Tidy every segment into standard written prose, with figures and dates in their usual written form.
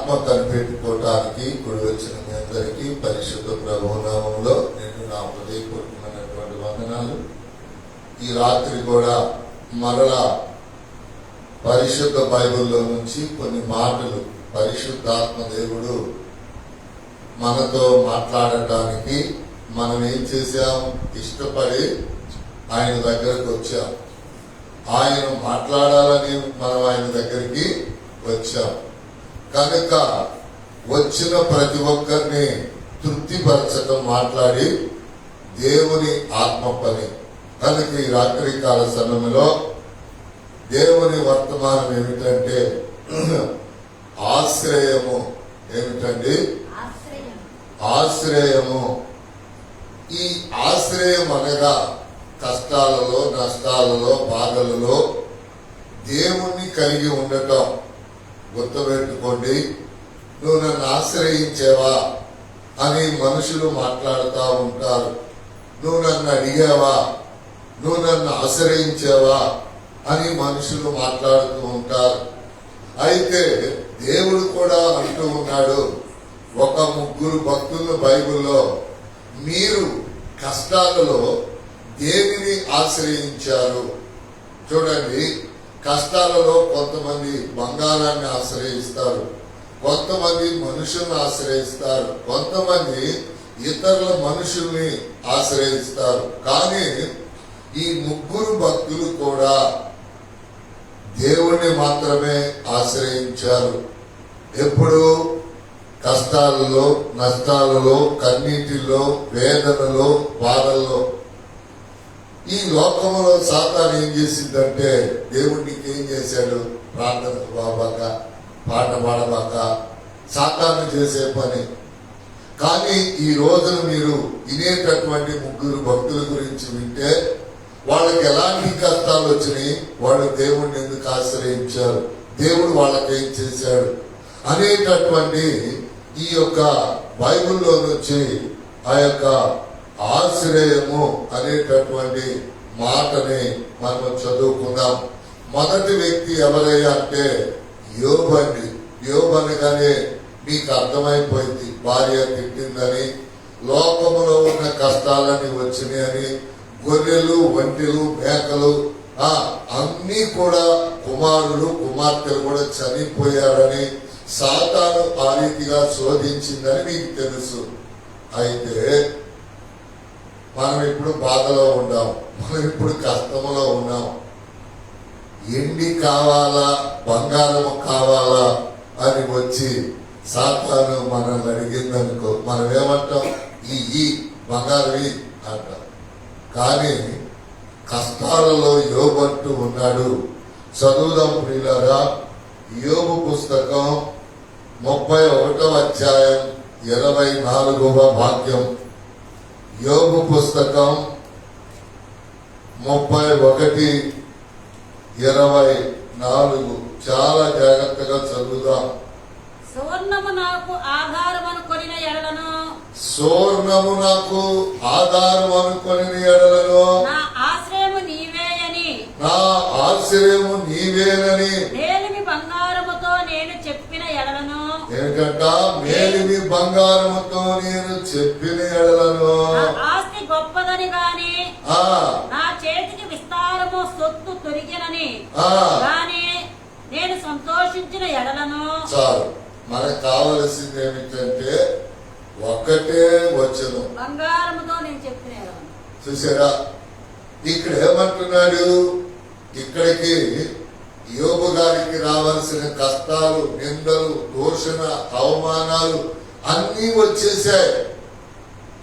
ఆత్మ కనిపెట్టుకోవటానికి కూడి వచ్చిన మీ అందరికీ పరిశుద్ధ ప్రభునామంలో నేను నా హృదయపూర్వకమైనటువంటి వందనాలు. ఈ రాత్రి కూడా మరలా పరిశుద్ధ బైబిల్లో నుంచి కొన్ని మాటలు పరిశుద్ధాత్మ దేవుడు మనతో మాట్లాడటానికి మనం ఏం చేశాం, ఇష్టపడి ఆయన దగ్గరకు వచ్చాం. ఆయన మాట్లాడాలని మనం ఆయన దగ్గరికి వచ్చాం కనుక వచ్చిన ప్రతి ఒక్కరిని తృప్తిపరచడం మాట్లాడి దేవుని ఆత్మ పని. కనుక ఈ రాత్రి కాల సమయంలో దేవుని వర్తమానం ఏమిటంటే ఆశ్రయము. ఏమిటండి? ఆశ్రయము. ఈ ఆశ్రయం అనగా కష్టాలలో, నష్టాలలో, బాధలలో దేవుణ్ణి కలిగి ఉండటం. గుర్తుపెట్టుకోండి, నువ్వు నన్ను ఆశ్రయించేవా అని మనుషులు మాట్లాడుతూ ఉంటారు. నువ్వు నన్ను అడిగావా, నువ్వు నన్ను ఆశ్రయించావా అని మనుషులు మాట్లాడుతూ ఉంటారు. అయితే దేవుడు కూడా అంటూ ఉన్నాడు, ఒక 3 భక్తులు బైబిల్లో, మీరు కష్టాలలో దేనిని ఆశ్రయించారు? చూడండి, కష్టాలలో కొంతమంది బంగారాన్ని ఆశ్రయిస్తారు, కొంతమంది మనుషుల్ని ఆశ్రయిస్తారు, కొంతమంది ఇతరుల మనుషుల్ని ఆశ్రయిస్తారు. కానీ ఈ 3 భక్తులు కూడా దేవుణ్ణి మాత్రమే ఆశ్రయించారు. ఎప్పుడు? కష్టాలలో, నష్టాలలో, కన్నీటిలో, వేదనలో, బాధల్లో. ఈ లోకంలో సాతాను ఏం చేసిందంటే, దేవుడికి ఏం చేశాడు? ప్రార్థనకు బాబాక, పాట పాడబాక, సాతాను చేసే పని. కానీ ఈ రోజున మీరు వినేటటువంటి 3 భక్తుల గురించి వింటే, వాళ్ళకి ఎలాంటి కష్టాలు వచ్చినాయి, వాళ్ళు దేవుణ్ణి ఎందుకు ఆశ్రయించారు, దేవుడు వాళ్ళకేం చేశాడు అనేటటువంటి ఈ యొక్క బైబిల్లో నుంచి ఆ యొక్క ఆశ్రయము అనేటటువంటి మాటని మనం చదువుకుందాం. మొదటి వ్యక్తి ఎవరయ్యా అంటే యోబు అండి. యోబు అనగానే మీకు అర్థమైపోయింది, భార్య తిట్టిందని, లోకములో ఉన్న కష్టాలన్నీ వచ్చినాయని, గొర్రెలు, ఒంటెలు, మేకలు అన్నీ కూడా, కుమారులు కుమార్తెలు కూడా చనిపోయారని, సాతాను ఆ రీతిగా శోధించిందని మీకు తెలుసు. అయితే మనం ఇప్పుడు బాధలో ఉన్నాం, మనం ఇప్పుడు కష్టంలో ఉన్నాం. ఎండి కావాలా, బంగారము కావాలా అని వచ్చి సాతాను మనల్ని అడిగిందనుకో, మనం ఏమంటాం? ఈ బంగారవి అంటాం. కానీ కష్టాలలో యోబు అంటూ ఉన్నాడు. చదువుదాం ప్రియులారా. యోబు పుస్తకం 31వ అధ్యాయం 24వ వాక్యం. యోబు పుస్తకం 31:24. చాలా జాగ్రత్తగా చదువుదాం. సువర్ణము నాకు ఆధారం అనుకొనిన ఎడలను, సువర్ణము నాకు ఆధారం అనుకొనిన ఎడలను, నా ఆశ్రయము నీవేయని, నా ఆశ్రయము నీవేనని, మేలిమి బంగారముతో నేను చెప్పిన ఎడలను, ఏంటంట? మేలిమి బంగారముతో నేను చెప్పిన ఎడలను, నా ఆస్తి గొప్పదని గాని, నా చేతికి విస్తారము సొత్తు తొరిగినని గాని నేను సంతోషించిన ఎడలను. చాలు. మనకు కావలసింది ఏమిటంటే ఒక్కటే వచ్చను, బంగారముతో నేను చెప్పిన ఎడలను. చూసారా? ఇక్కడ ఏమంటున్నాడు? ఇక్కడికి యోబు గారికి రావాల్సిన కష్టాలు, నిందలు, దూషణ, అవమానాలు అన్నీ వచ్చేసాయి.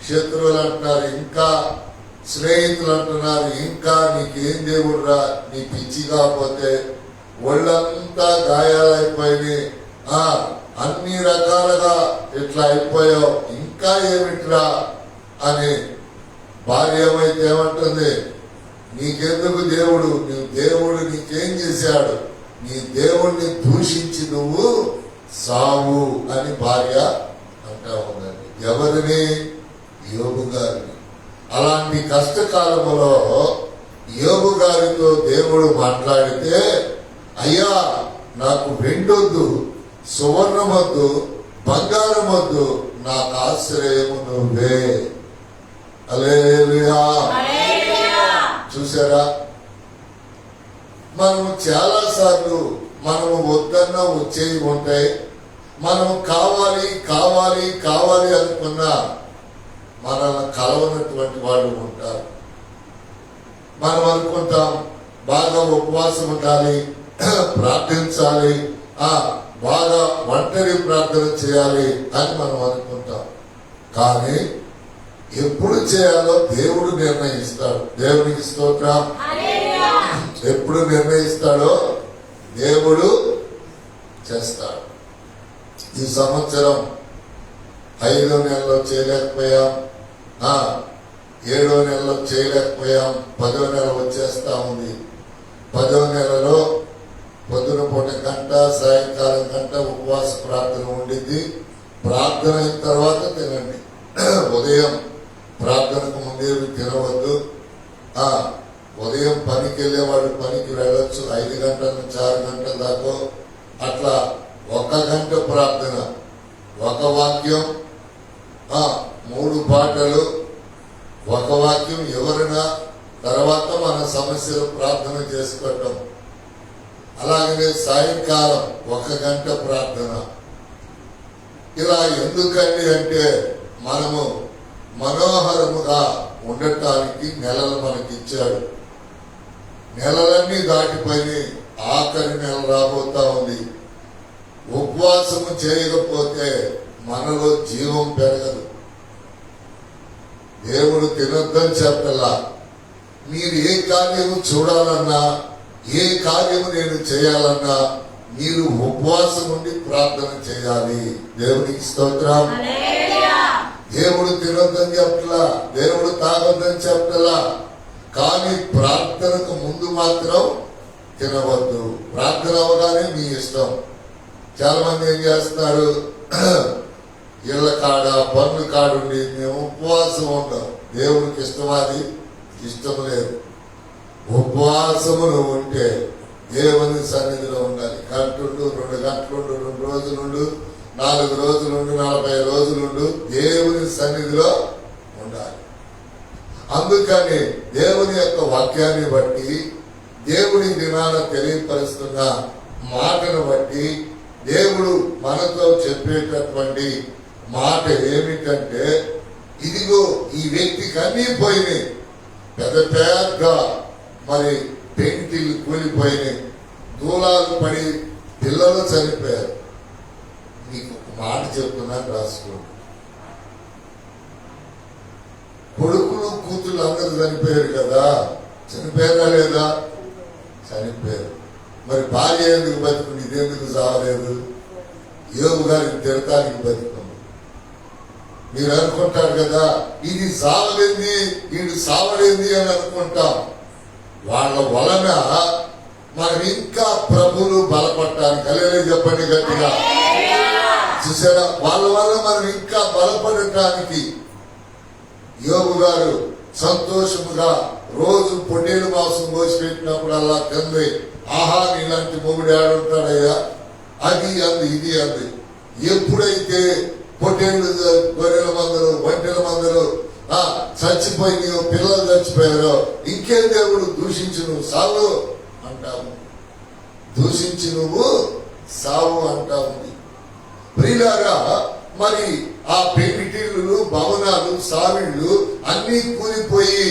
శత్రువులు అంటున్నారు, ఇంకా స్నేహితులు అంటున్నారు, ఇంకా నీకేం దేవుడు రా, నీ పిచ్చి కాకపోతే, ఒళ్ళంతా గాయాలైపోయినాయి, అన్ని రకాలుగా ఇట్లా అయిపోయావు, ఇంకా ఏమిట్రా అని. భార్య ఏమైతే ఏమంటుంది? నీకెందుకు దేవుడు, నీ దేవుడు నీకేం చేశాడు, నీ దేవుడిని దూషించి నువ్వు సావు అని భార్య అంటా ఉందండి. ఎవరిని? యోబు గారిని. అలాంటి కష్టకాలంలో యోబు గారితో దేవుడు మాట్లాడితే, అయ్యా నాకు వెండొద్దు, సువర్ణమొద్దు, బంగారమొద్దు, నాకు ఆశ్రయము నువ్వే. హల్లెలూయా. చూసారా, మనము చాలా సార్లు మనము వద్దన్నా వచ్చేవి ఉంటాయి. మనం కావాలి కావాలి కావాలి అనుకున్నా మనల్ని కలవనటువంటి వాళ్ళు ఉంటారు. మనం అనుకుంటాం బాగా ఉపవాసం ఉండాలి, ప్రార్థించాలి, బాగా ఒంటరి ప్రార్థన చేయాలి అని మనం అనుకుంటాం. కానీ ఎప్పుడు చేయాలో దేవుడు నిర్ణయిస్తాడు. దేవునికి స్తోత్రం. ఎప్పుడు నిర్ణయిస్తాడో దేవుడు చేస్తాడు. ఈ సంవత్సరం 5వ నెలలో చేయలేకపోయాం, 7వ నెలలో చేయలేకపోయాం, 10వ నెల వచ్చేస్తా ఉంది. 10వ నెలలో పొద్దున పూట గంట, సాయంకాలం గంట ఉపవాస ప్రార్థన ఉండింది. ప్రార్థన అయిన తర్వాత తినండి. ఉదయం ప్రార్థనకు ముందేవి తినవద్దు. ఉదయం పనికి వెళ్ళేవాడు పనికి వెళ్ళొచ్చు, 5 గంటల నుంచి 6 గంటల దాకా. అట్లా 1 గంట ప్రార్థన, 1 వాక్యం, 3 పాటలు, 1 వాక్యం ఎవరైనా, తర్వాత మన సమస్యలు ప్రార్థన చేసుకోవటం. అలాగనే సాయంకాలం 1 గంట ప్రార్థన. ఇలా ఎందుకండి అంటే మనము మనోహరముగా ఉండటానికి నెలలు మనకిచ్చాడు. నెలలన్నీ దాటిపోయి ఆఖరి నెల రాబోతా ఉంది. ఉపవాసము చేయకపోతే మనలో జీవం పెరగదు. దేవుడు తినొద్దని చెప్పలా. మీరు ఏ కార్యము చూడాలన్నా, ఏ కార్యము నేను చేయాలన్నా మీరు ఉపవాసం ఉండి ప్రార్థన చేయాలి. దేవునికి స్తోత్రం. దేవుడు తినొద్దని చెప్పలా, దేవుడు తాగొద్దని చెప్పలా. కానీ ప్రార్థనకు ముందు మాత్రం తినవద్దు. ప్రార్థన అవగానే మీ ఇష్టం. చాలా మంది ఏం చేస్తున్నారు, ఇళ్ల కాడ పనుల కాడుండి మేము ఉపవాసం ఉంటాం. దేవుడికి ఇష్టమాది ఇష్టం లేదు. ఉపవాసములు ఉంటే దేవుని సన్నిధిలో ఉండాలి. గంటుండు, 2 గంటలుండు, 2 రోజులుండు, 4 రోజులుండు, 40 రోజులుండు, దేవుని సన్నిధిలో ఉండాలి. అందుకని దేవుని యొక్క వాక్యాన్ని బట్టి, దేవుని దినాన తెలియపరుస్తున్న మాటను బట్టి దేవుడు మనతో చెప్పేటటువంటి మాట ఏమిటంటే, ఇదిగో ఈ వ్యక్తికి అన్నీ పోయినాయి, పెద్ద పెద్ద మరి పెంకిలు కూలిపోయినాయి, దూలాలు పడి పిల్లలు చనిపోయారు. మీకు ఒక మాట చెప్తున్నాను, రాసుకోండి. కొడుకులు కూతుళ్ళు అందరూ చనిపోయారు కదా, చనిపోయారా లేదా? చనిపోయారు. మరి భార్య ఎందుకు బతుకుంది, ఇదెందుకు చావలేదు? యోగు గారికి తిరగటానికి బతుకుంది. మీరు అనుకుంటారు కదా, ఇది సావలేంది, వీడు సావలేంది అని అనుకుంటాం. వాళ్ళ వలన మనం ఇంకా ప్రభువులు బలపడటానికి, అలేలే చెప్పండి గట్టిగా. చూసారా, వాళ్ళ వల్ల మనం ఇంకా బలపడటానికి యోగు గారు సంతోషముగా రోజు పొట్టేలు మాంసం కోసి పెట్టినప్పుడు అలా కంది, ఆహా నీలాంటి మొగుడు ఆడుంటాడయ్యా, అది అంది ఇది అంది. ఎప్పుడైతే పొట్టేళ్ళు, గొర్రెల మందలు, ఒంటెల మందలు చచ్చిపోయినాయో, పిల్లలు చచ్చిపోయారో, ఇంకేం దేవుడు దూషించి నువ్వు సావు అంటావు, దూషించి నువ్వు సావు అంటావు. ప్రియులారా, మరి ఆ పెంకిటిల్లు, భవనాలు, సావిళ్ళు అన్ని కూలిపోయి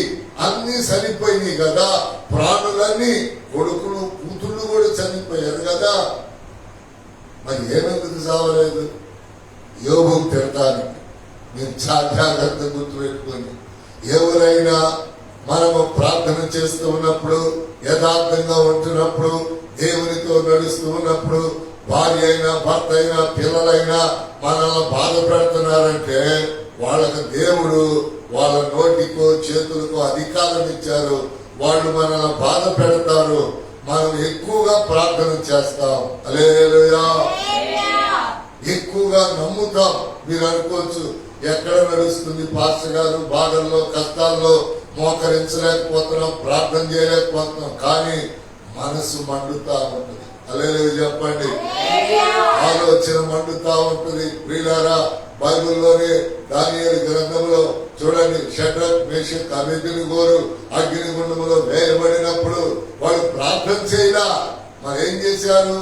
అన్ని చనిపోయినాయి కదా. ప్రాణులన్నీ, కొడుకులు కూతుళ్ళు కూడా చనిపోయారు కదా. మరి ఏమెందుకు చావలేదు? యోగం తిరగడానికి. మీరు జాగ్రత్త గుర్తుపెట్టుకోండి. ఎవరైనా మనము ప్రార్థన చేస్తూ ఉన్నప్పుడు, యథార్థంగా ఉంటున్నప్పుడు, దేవునితో నడుస్తూ ఉన్నప్పుడు, భార్య అయినా భర్త అయినా పిల్లలైనా మనల్ని బాధ పెడుతున్నారంటే వాళ్ళకు దేవుడు వాళ్ళ నోటికో చేతులకో అధికారం ఇచ్చారు. వాళ్ళు మనల్ని బాధ పెడతారు. మనం ఎక్కువగా ప్రార్థన చేస్తాం. హల్లెలూయా. ఎక్కువగా నమ్ముతాం. మీరు అనుకోవచ్చు, ఎక్కడ నడుస్తుంది పాస్టర్ గారు, బాధల్లో కష్టాల్లో మోకరించలేకపోతున్నాం, ప్రార్థన చేయలేకపోతున్నాం. కానీ మనసు మండుతా ఉంటుంది. హల్లెలూయా చెప్పండి. విరోచన మండుతా ఉంటుంది. ప్రియులారా, బైబిల్లోనే దానియేలు గ్రంథంలో చూడండి, షడ్రక్ మేషక్ అబేద్నెగోరు అగ్నిగుండములో వేయబడినప్పుడు వాళ్ళు ప్రార్థన చేయలా, మరి ఏం చేశారు?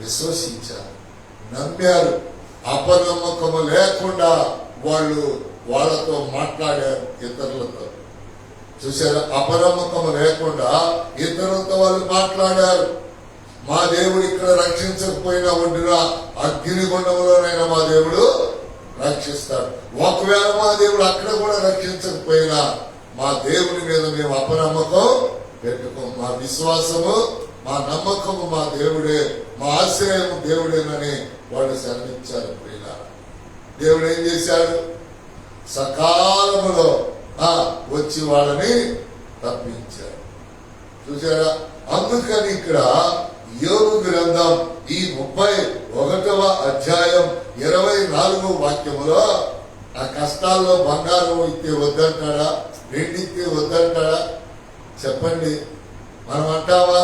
విశ్వసించారు, నమ్మారు. అపనమ్మకము లేకుండా వాళ్ళతో మాట్లాడారు, ఇతరులతో. చూసారా, అపనమ్మకము లేకుండా ఇతరులతో వాళ్ళు మాట్లాడారు. మా దేవుడు ఇక్కడ రక్షించకపోయినా ఉండిన అగ్నిగుండంలోనైనా మా దేవుడు రక్షిస్తాడు. ఒకవేళ మా దేవుడు అక్కడ కూడా రక్షించకపోయినా మా దేవుని మీద మేము అపనమ్మకం పెట్టుకోం. మా విశ్వాసము, మా నమ్మకము మా దేవుడే, మా ఆశ్రయము దేవుడేనని వాళ్ళు సెలవిచ్చారు. ప్రియులారా, దేవుడు ఏం చేశాడు? సకాలములో వచ్చి వాళ్ళని తప్పించాడు. చూసారా, అందుకని ఇక్కడ యోబు గ్రంథం ఈ 31వ అధ్యాయం 24వ వాక్యములో ఆ కష్టాల్లో బంగారం ఇస్తే వద్దంటాడా, వెండిస్తే వద్దంటాడా? చెప్పండి, మనం అంటావా?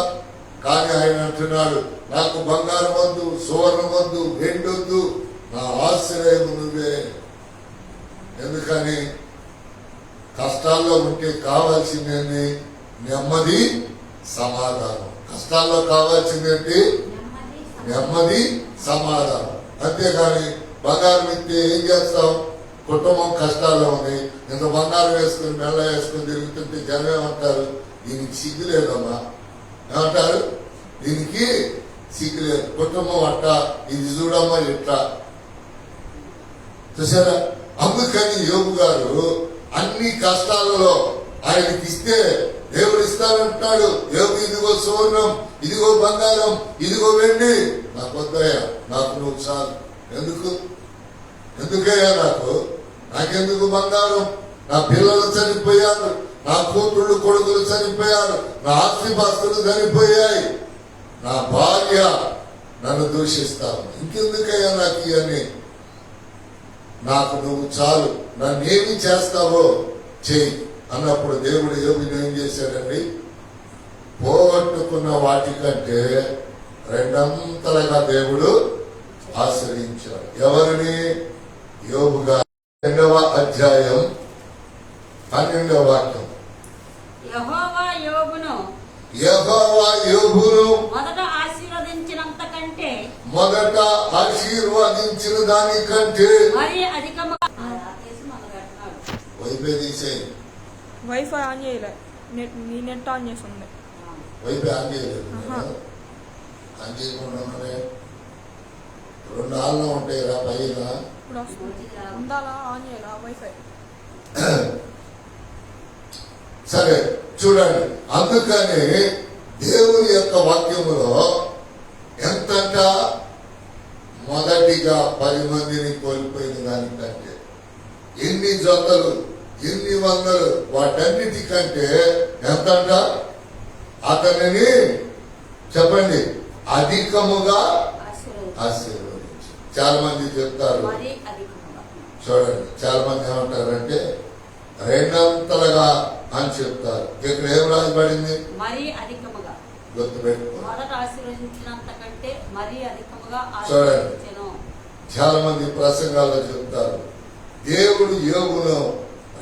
కానీ ఆయన అంటున్నాడు, నాకు బంగారం వద్దు, సువర్ణం వద్దు, వెండి వద్దు, నా ఆశ్రయం నువ్వే. ఎందుకని? కష్టాల్లో ఉంటే కావాల్సిందేంటి? నెమ్మది, సమాధానం. కష్టాల్లో కావాల్సిందేంటి? నెమ్మది, సమాధానం. అంతేగాని బంగారం ఇస్తే ఏం చేస్తాం? కుటుంబం కష్టాల్లో ఉంది, ఇంత బంగారం వేసుకుని మెల్ల వేసుకుని తిరుగుతుంటే జనం ఏమంటారు? దీనికి సిగ్గు లేదమ్మా. ఏమంటారు? దీనికి సిగ్గు లేదు, కుటుంబం అట్ట, ఇది చూడమ్మా ఇట్లా. చూసారా, అందుకని యోబు గారు అన్ని కష్టాలలో ఆయనకి ఇస్తే దేవుడు ఇస్తానంటున్నాడు. యోబు, ఇదిగో సువర్ణం, ఇదిగో బంగారం, ఇదిగో వెండి, నాకు వద్దయ్యా, నాకు నువ్వు చాలు. ఎందుకయ్యా నాకెందుకు బంగారం? నా పిల్లలు చనిపోయారు, నా కూతుళ్ళు కొడుకులు చనిపోయారు, నా ఆస్తిపాస్తులు చనిపోయాయి, నా భార్య నన్ను దూషిస్తాను, ఇంకెందుకయ్యా నాకు ఇవన్నీ? నాకు నువ్వు చాలు, నన్నేమి చేస్తావో చెయ్యి అన్నప్పుడు దేవుడు యోబుని ఏం చేశాడండి? పోగొట్టుకున్న వాటికంటే రెండంతలుగా దేవుడు ఆశ్రయించాడు. ఎవరిని? యోబుగా. 2వ అధ్యాయం 12వ వాక్యం. యెహోవా యోబును మొదట ఆశీర్వదించిన దానికంటే మరి అధికముగా వైఫై తీసేయి. వైఫై ఆన్ చేయలే, నీ నెట్ ఆన్ చేసి ఉంది. వైఫై ఆన్ చేయలేదు, ఆన్ చేయకుండా 2 ఆన్లో ఉంటాయి రా పైన. ఇప్పుడు వస్తుంది, ఉండాలా? ఆన్ చేయాలా వైఫై? సరే చూడండి, అందుకని దేవుని యొక్క వాక్యములో ఎంతంట? మొదటిగా 10 మందిని కోల్పోయిన దానికంటే, ఎన్ని జతలు, ఎన్ని వందలు, వాటన్నిటికంటే ఎంతంట? అతనిని చెప్పండి, అధికముగా ఆశీర్వదించు. చాలా మంది చెప్తారు, చూడండి, చాలా మంది ఏమంటారంటే రెండంతలుగా అని చెప్తారు. ఇక్కడ ఏం రాయబడింది? మరి అధికముగా. గుర్తుపెట్టుకో. మొదట ఆశీర్వదించినంత కంటే మరి అధికముగా చూడండి, ఆశీర్వదించెను. చాలా మంది ప్రసంగాల్లో చెప్తారు, దేవుడు యోబును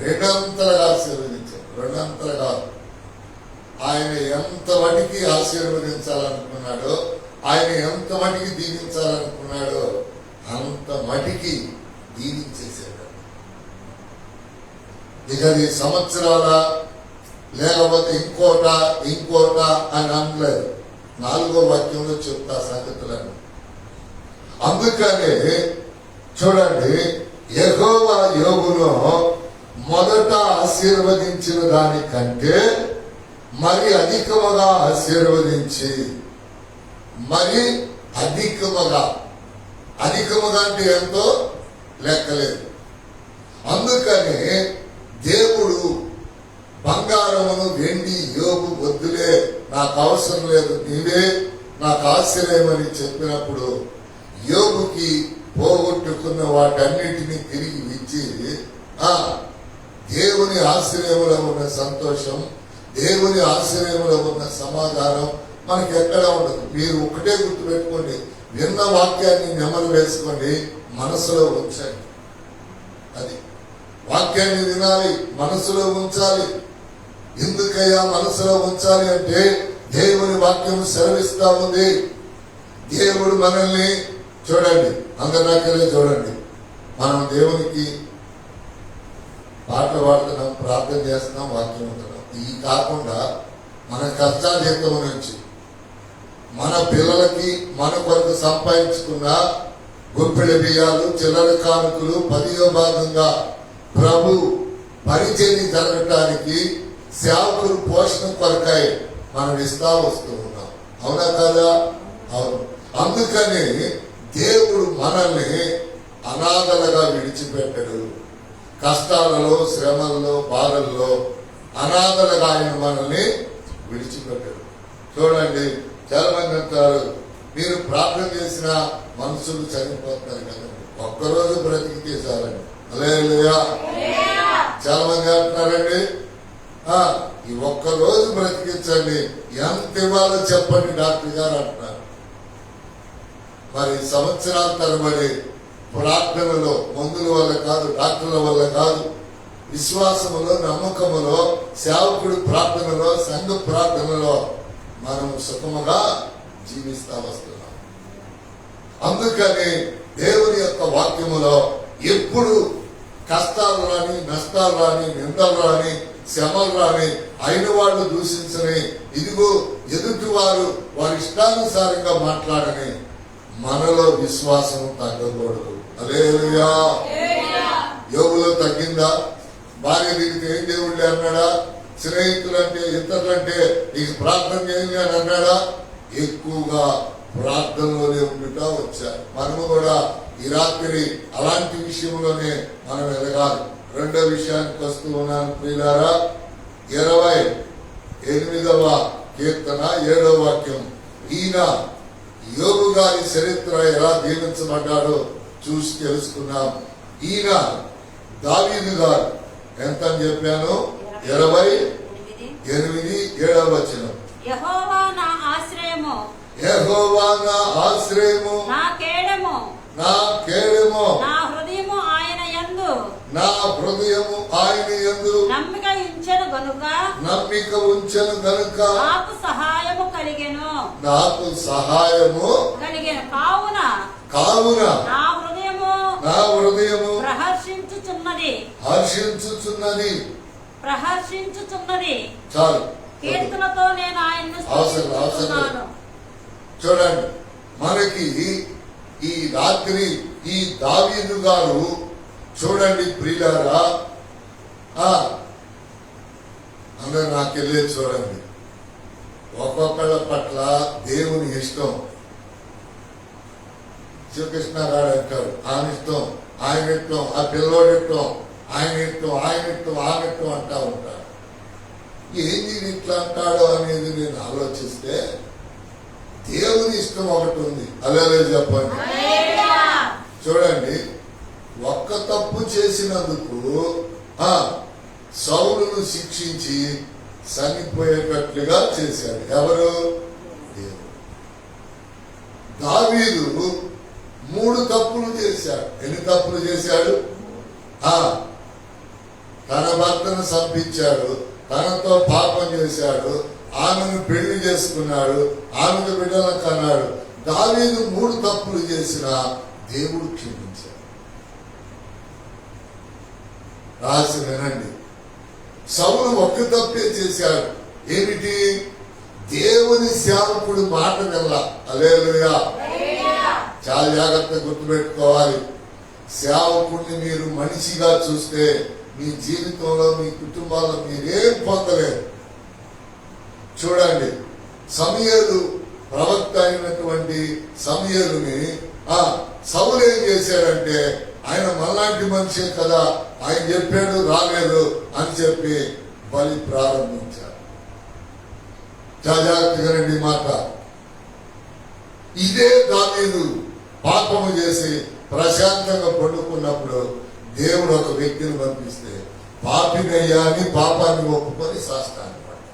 రెండంతలుగా ఆశీర్వదించాడు. రెండంతలుగా ఆయన ఎంత మటుకి ఆశీర్వదించాలనుకున్నాడో, ఆయన ఎంత మటుకి దీవించాలనుకున్నాడో అంత మటికి దీవించేసాడు. ఇక అది సంవత్సరాల లేకపోతే ఇంకోట అని అనలేదు. 4వ వాక్యంలో చెప్తా సంగతులను. అందుకనే చూడండి, యెహోవా యోబును మొదట ఆశీర్వదించిన దానికంటే మరి అధికముగా ఆశీర్వదించి, మరి అధికముగా అంటే ఎంతో లెక్కలేదు. అందుకని దేవుడు బంగారమును వెండి యోబు వద్దులే, నాకు అవసరం లేదు, నీవే నాకు ఆశ్రయమని చెప్పినప్పుడు యోబుకి పోగొట్టుకున్న వాటన్నిటినీ తిరిగి ఇచ్చి దేవుని ఆశ్రయంలో ఉన్న సంతోషం, దేవుని ఆశ్రయంలో ఉన్న సమాధానం మనకి ఎక్కడ ఉండదు. మీరు ఒకటే గుర్తుపెట్టుకోండి, విన్న వాక్యాన్ని నెమరు వేసుకొని మనసులో ఉంచండి. అది వాక్యాన్ని వినాలి, మనసులో ఉంచాలి. ఎందుకయ్యా మనసులో ఉంచాలి అంటే దేవుని వాక్యం సెలవిస్తా ఉంది. దేవుడు మనల్ని చూడండి, అందరికీ చూడండి, మనం దేవునికి పాటలు పాడుతున్నాం, ప్రార్థన చేస్తున్నాం, వాక్యం ఉంటున్నాం. ఇది కాకుండా మన కష్టాజీతం నుంచి మన పిల్లలకి మన కొరకు సంపాదించుకున్న గుప్పెడి బియ్యాలు, చిల్లర కానుకలు 10వ భాగంగా ప్రభు పరిచర్య జరగటానికి సేవకులు పోషణ కొరకై మనం ఇస్తా వస్తూ ఉన్నాం. అవునా కదా? అవును. అందుకని దేవుడు మనల్ని అనాథలుగా విడిచిపెట్టడు. కష్టాలలో, శ్రమల్లో, బాధల్లో అనాథలుగా ఆయన మనల్ని విడిచిపెట్టడు. చూడండి, చాలా మంది అంటారు మీరు ప్రార్థన చేసిన మనుషులు చనిపోతారు కదండి, ఒక్కరోజు బ్రతికితే చాలండి. హల్లెలూయా. చాలా మంది అంటున్నారండి ఈ ఒక్కరోజు బ్రతికించండి, ఎంత ఇవ్వాలో చెప్పండి డాక్టర్ గారు అంటున్నారు. మరి సంవత్సరాల తరబడి ప్రార్థనలో, మందుల వల్ల కాదు, డాక్టర్ల వల్ల కాదు, విశ్వాసములో, నమ్మకములో, సేవకుడు ప్రార్థనలో, సంఘ ప్రార్థనలో మనం సుఖముగా జీవిస్తా వస్తున్నాం. అందుకని దేవుని యొక్క వాక్యములో ఎప్పుడు కష్టాలు రాని, నష్టాలు రాని, నిందలు రాని, శ్రమలు రాని, అయిన వాళ్ళు దూషించని, ఇదిగో ఎదుటి వారు వారి ఇష్టానుసారంగా మాట్లాడని మనలో విశ్వాసం తగ్గకూడదు. హల్లెలూయా. యోగులో తగ్గిందా? భార్య దిగితే ఏం దేవుళ్ళే అన్నాడా? స్నేహితులంటే, ఇతరులంటే నీకు ప్రార్థన చేయండి అని అన్నాడా? ఎక్కువగా ప్రార్థనలోనే ఉండుతా వచ్చారు. మనము కూడా ఈ రాత్రి అలాంటి విషయంలోనే మనం ఎదగాలి. రెండో విషయానికి వస్తూ ఉన్నాను ప్రియులారా. 28వ కీర్తన 7వ వాక్యం. ఈయన యోగు గారి చరిత్ర ఎలా దీవించబడ్డాడో చూసి తెలుసుకున్నాం. ఈయన దావీదు గారు ఎంత అని చెప్పాను? 28 7వ వచనం. యెహోవా నా ఆశ్రయము, యెహోవా నా ఆశ్రయము, నా కేడము, నా కేడము, నా హృదయము ఆయన యందు, నా హృదయము ఆయన యందు నమ్మిక ఉంచెను గనుక, నమ్మిక ఉంచెను గనుక నాకు సహాయము కలిగెను, నాకు సహాయము కలిగెను. కావున నా హృదయము ప్రహర్షించుచున్నది, ప్రహర్షించుచున్నది. చాలు. కీర్తనతో నేను ఆయన్ను స్తుతిస్తున్నాను. చూడండి, మనకి ఈ రాత్రి ఈ దావీదు గారు చూడండి ప్రియులారా, అందరూ నాకెళ్ళే చూడండి, ఒక్కొక్కళ్ళ పట్ల దేవుని ఇష్టం. శ్రీకృష్ణ గారు అంటారు ఆయన ఇష్టం, ఆయన ఇష్టం, ఆ పిల్లోడి ఇష్టం, ఆయన ఇష్టం, ఆయన ఇష్టం, ఆమె ఇష్టం అంటా ఉంటారు. ఏంది ఇట్లా అంటాడో అనేది నేను ఆలోచిస్తే దేవుని ఇష్టం ఒకటి ఉంది. అలాగే చెప్పండి. చూడండి, ఒక్క తప్పు చేసినందుకు సౌలును శిక్షించి చనిపోయేటట్లుగా చేశాడు. ఎవరు? దేవుడు. దావీదు 3 తప్పులు చేశాడు. ఎన్ని తప్పులు చేశాడు? తన భర్తను చంపించాడు, తనతో పాపం చేశాడు, ఆమెను పెళ్లి చేసుకున్నాడు, ఆమెను బిడ్డలను కన్నాడు. దావీదు 3 తప్పులు చేసిన దేవుడు క్షమించాడు. రాసి వినండి, సౌలు ఒక్క తప్పే చేశాడు. ఏమిటి? దేవుని సేవకుడు మాట వినల. హల్లెలూయా. చాలా జాగ్రత్తగా గుర్తుపెట్టుకోవాలి. సేవకుడిని మీరు మనిషిగా చూస్తే మీ జీవితంలో, మీ కుటుంబాల్లో మీరేం పొందలేరు. చూడండి, సమూయేలు ప్రవక్త అయినటువంటి సమూయేలుని సౌలు ఏం చేశాడంటే, ఆయన మనలాంటి మనిషే కదా, ఆయన చెప్పాడు రాలేదు అని చెప్పి బలి ప్రారంభించాడు. జాగ్రత్తగా రండి మాట. ఇదే దావీదు పాపము చేసి ప్రశాంతంగా పండుకున్నప్పుడు దేవుడు ఒక వ్యక్తిని పంపిస్తే పాపినయ్యా అని పాపాన్ని ఒప్పుకొని సాష్టాంగపడ్డాడు.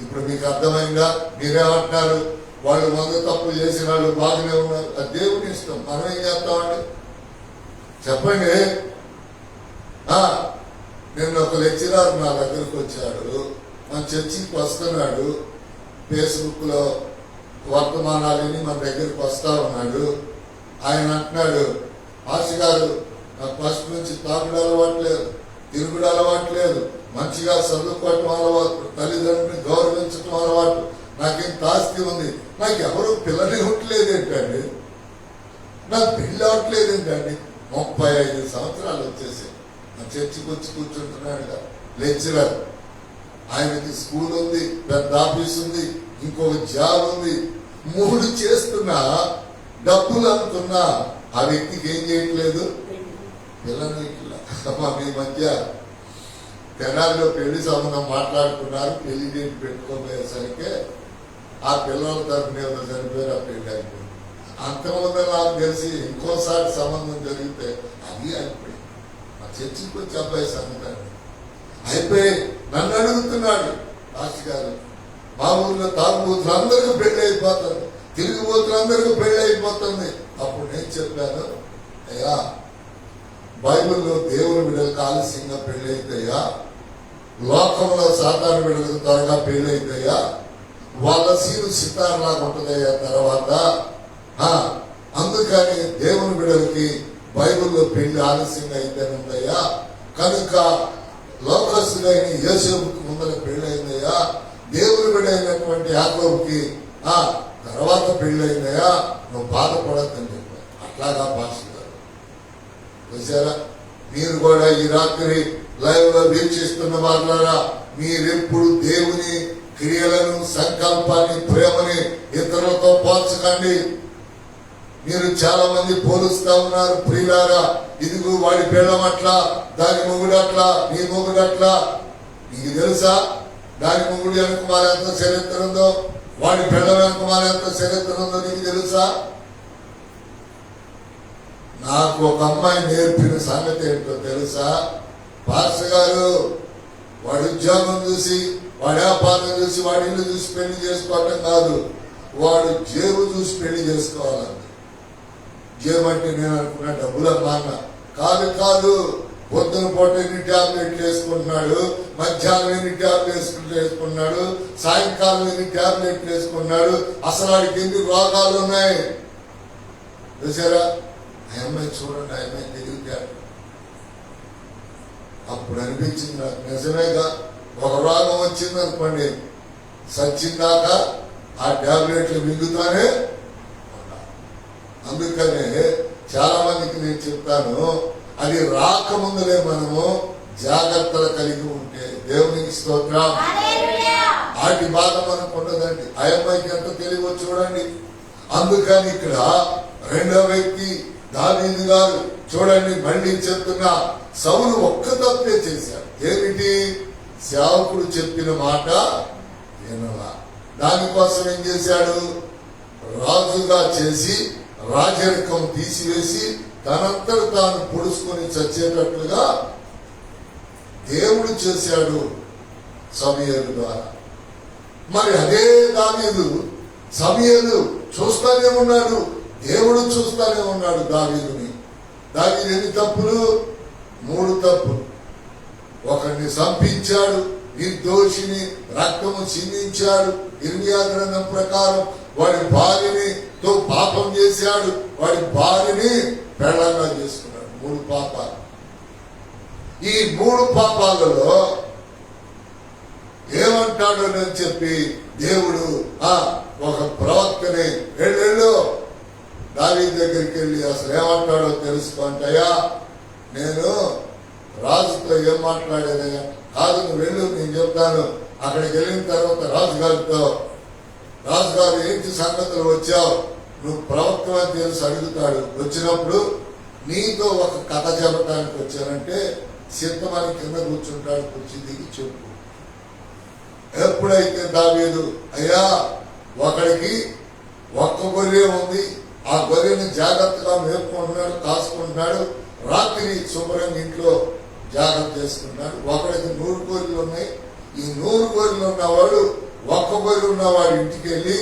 ఇప్పుడు మీకు అర్థమైందా? మీరేమంటున్నారు? వాళ్ళు 100 తప్పులు చేసిన వాళ్ళు బాగానే ఉన్నారు. అది దేవుని ఇష్టం. మనం ఏం చేస్తామండి చెప్పండి. నిన్న ఒక లెక్చరర్ నా దగ్గరకు వచ్చాడు. మన చర్చికి వస్తున్నాడు. ఫేస్బుక్ లో వర్తమానాలని మన దగ్గరికి వస్తా ఉన్నాడు. ఆయన అంటున్నాడు, ఆశి గారు నాకు ఫస్ట్ నుంచి తాగుడు అలవాట్లేదు, తిరుగుడు అలవాట్లేదు, మంచిగా చదువుకోవటం అలవాటు, తల్లిదండ్రుని గౌరవించటం అలవాటు, నాకేంత ఆస్తి ఉంది, నాకు ఎవరు పిల్లని ఉండలేదేంటండి, నాకు పెళ్లి అవట్లేదేంటండి. 35 సంవత్సరాలు వచ్చేసాయి. నా చర్చికి వచ్చి కూర్చుంటున్నాడు లెక్చరర్. ఆయనకి స్కూల్ ఉంది, పెద్ద ఆఫీస్ ఉంది, ఇంకొక జాబ్ ఉంది, 3 చేస్తున్నా, డబ్బులు అనుకున్నా ఆ వ్యక్తికి ఏం చేయట్లేదు, పిల్లని ఇట్లా. మీ మధ్య తెనాలిలో పెళ్లి సంబంధం మాట్లాడుకున్నారు. పెళ్లి డేట్ పెట్టుకోపోయేసరికి ఆ పిల్లల తరఫున ఏమైనా చనిపోయారు, ఆ పెళ్లి అయిపోయింది. అంతకుముందు నాకు తెలిసి ఇంకోసారి సంబంధం జరిగితే అది అయిపోయింది. ఆ చర్చికి వచ్చి అబ్బాయి సంగతి అయిపోయి నన్ను అడుగుతున్నాడు, రాజు గారు మా ఊళ్ళో తాగుబోతులు అందరికీ పెళ్లి అయిపోతుంది, తిరిగిపోతులందరికీ పెళ్లి అయిపోతుంది. అప్పుడు నేను చెప్పాను, అయ్యా బైబిల్లో దేవుని బిడ్డలకు ఆలస్యంగా పెళ్లి అయితాయా, లోకంలో సాతాను బిడ్డలకు త్వరగా పెళ్లి అయితాయా, వాళ్ళ సీను సితారలాగా ఉంటుందయ్యా తర్వాత. అందుకని దేవుని బిడ్డలకి బైబిల్లో పెళ్లి ఆలస్యంగా అయితేనే ఉందయ్యా, కనుక లోకస్తుడైన యోసేపుకి ముందర పెళ్లి అయిందయ్యా, దేవుని బిడ్డ అయినటువంటి యాకోబుకి తర్వాత పెళ్లి అయిందయ్యా, నువ్వు బాధపడద్దని చెప్పారు. అట్లాగా పాస్టర్ గారు చూసారా. మీరు కూడా ఈ రాత్రి లైవ్ లో వీక్షిస్తున్న వాళ్ళారా, మీరెప్పుడు దేవుని క్రియలను, సంకల్పాన్ని, ప్రేమని ఇతరులతో పోల్చకండి. మీరు చాలా మంది పోలుస్తా ఉన్నారు. ప్రియులారా, ఇదిగో వాడి పెళ్ళం అట్లా, దాని మొగుడు అట్లా, నీ మొగుడు అట్లా. నీకు తెలుసా దాని మొగుడు వెనక మాల ఎంత చరిత్ర ఉందో, వాడి పెళ్ళం వెనక మాల ఎంత చరిత్ర ఉందో నీకు తెలుసా? నాకు ఒక అమ్మాయి నేర్పిన సంగతి ఏంటో తెలుసా? పాస్టర్ గారు, వాడి ఉద్యోగం చూసి, వాడి వ్యాపారం చూసి, వాడి ఇల్లు చూసి పెళ్లి చేసుకోవటం కాదు, వాడు జేబు చూసి పెళ్లి చేసుకోవాలండి. జేబు అంటే నేను అనుకున్నా డబ్బులు అన్నా, కాదు, పొద్దున పూట ఎన్ని ట్యాబ్లెట్లు వేసుకుంటున్నాడు, మధ్యాహ్నం ఎన్ని ట్యాబ్లెట్లు వేసుకున్నాడు, సాయంకాలం ఎన్ని ట్యాబ్లెట్లు వేసుకున్నాడు, అసలు వాడికి ఎన్ని రోగాలు ఉన్నాయి చూసారా? ఆ అమ్మాయి చూడండి, ఆ అమ్మాయి తెలియదు. అప్పుడు అనిపించింది నాకు, నిజమేగా, ఒక రోగం వచ్చింది అనుకోండి, సచ్చిందాకా ఆ ట్యాబ్లెట్లు మింగుతానే. అందుకనే చాలా మందికి నేను చెప్తాను, అది రాకముందులే మనము జాగ్రత్తలు కలిగి ఉంటే దేవునికి స్తోత్రం. వాటి బాధ మనకు ఉండదండి. ఆ అమ్మాయికి ఎంత తెలివో చూడండి. అందుకని ఇక్కడ రెండో వ్యక్తి దావీదు గారు చూడండి, మళ్ళీ చెప్తున్నా, సౌలు ఒక్క తప్పే చేశాడు. ఏమిటి? సేవకుడు చెప్పిన మాట వినలా. దానికోసం ఏం చేశాడు? రాజుగా చేసి రాజరికం తీసివేసి తనంతట తాను పొడుచుకొని చచ్చేటట్లుగా దేవుడు చేశాడు సమూయేలు ద్వారా. మరి అదే దావీదు, సమూయేలు చూస్తానే ఉన్నాడు, దేవుడు చూస్తానే ఉన్నాడు దావీదుని. దావీదు ఎన్ని తప్పులు? 3 తప్పులు. ఒకరిని చంపించాడు, నిర్దోషిని రక్తము చిందించాడు, ఇర్మియా గ్రంథం ప్రకారం వాడి భార్యని తో పాపం చేశాడు, వాడి భార్యని పెళ్ళంగా చేసుకున్నాడు. 3 పాపాలు. ఈ 3 పాపాలలో ఏమంటాడు అని చెప్పి దేవుడు ఒక ప్రవక్తని వెళ్ళు దావీదు దగ్గరికి వెళ్ళి అసలు ఏమంటాడో తెలుసుకుంటాయా, నేను రాజుతో ఏం మాట్లాడేదయ్యా, కాదు నువ్వు వెళ్ళు, నేను చెప్తాను. అక్కడికి వెళ్ళిన తర్వాత రాజుగారితో, రాజుగారు ఏంటి సంగతులు వచ్చావు, నువ్వు ప్రవక్త అని తెలిసి అడుగుతాడు. వచ్చినప్పుడు నీతో ఒక కథ చెప్పడానికి వచ్చానంటే సిద్ధమని కింద కూర్చుంటాడు, కూర్చి దిగి చెప్పు. ఎప్పుడైతే దావీదు, అయ్యా ఒకడికి ఒక్క గొర్రె ఉంది, ఆ గొర్రెని జాగ్రత్తగా మేపుకుంటున్నాడు, కాసుకుంటున్నాడు, రాత్రి శుభ్రంగా ఇంట్లో జాగ్రత్త చేసుకుంటున్నాడు. ఒకడికి 100 గొర్రెలు ఉన్నాయి. ఈ 100 గొర్రెలు ఉన్నవాడు, ఒక్క గొర్రె ఉన్నవాడు ఇంటికి వెళ్ళి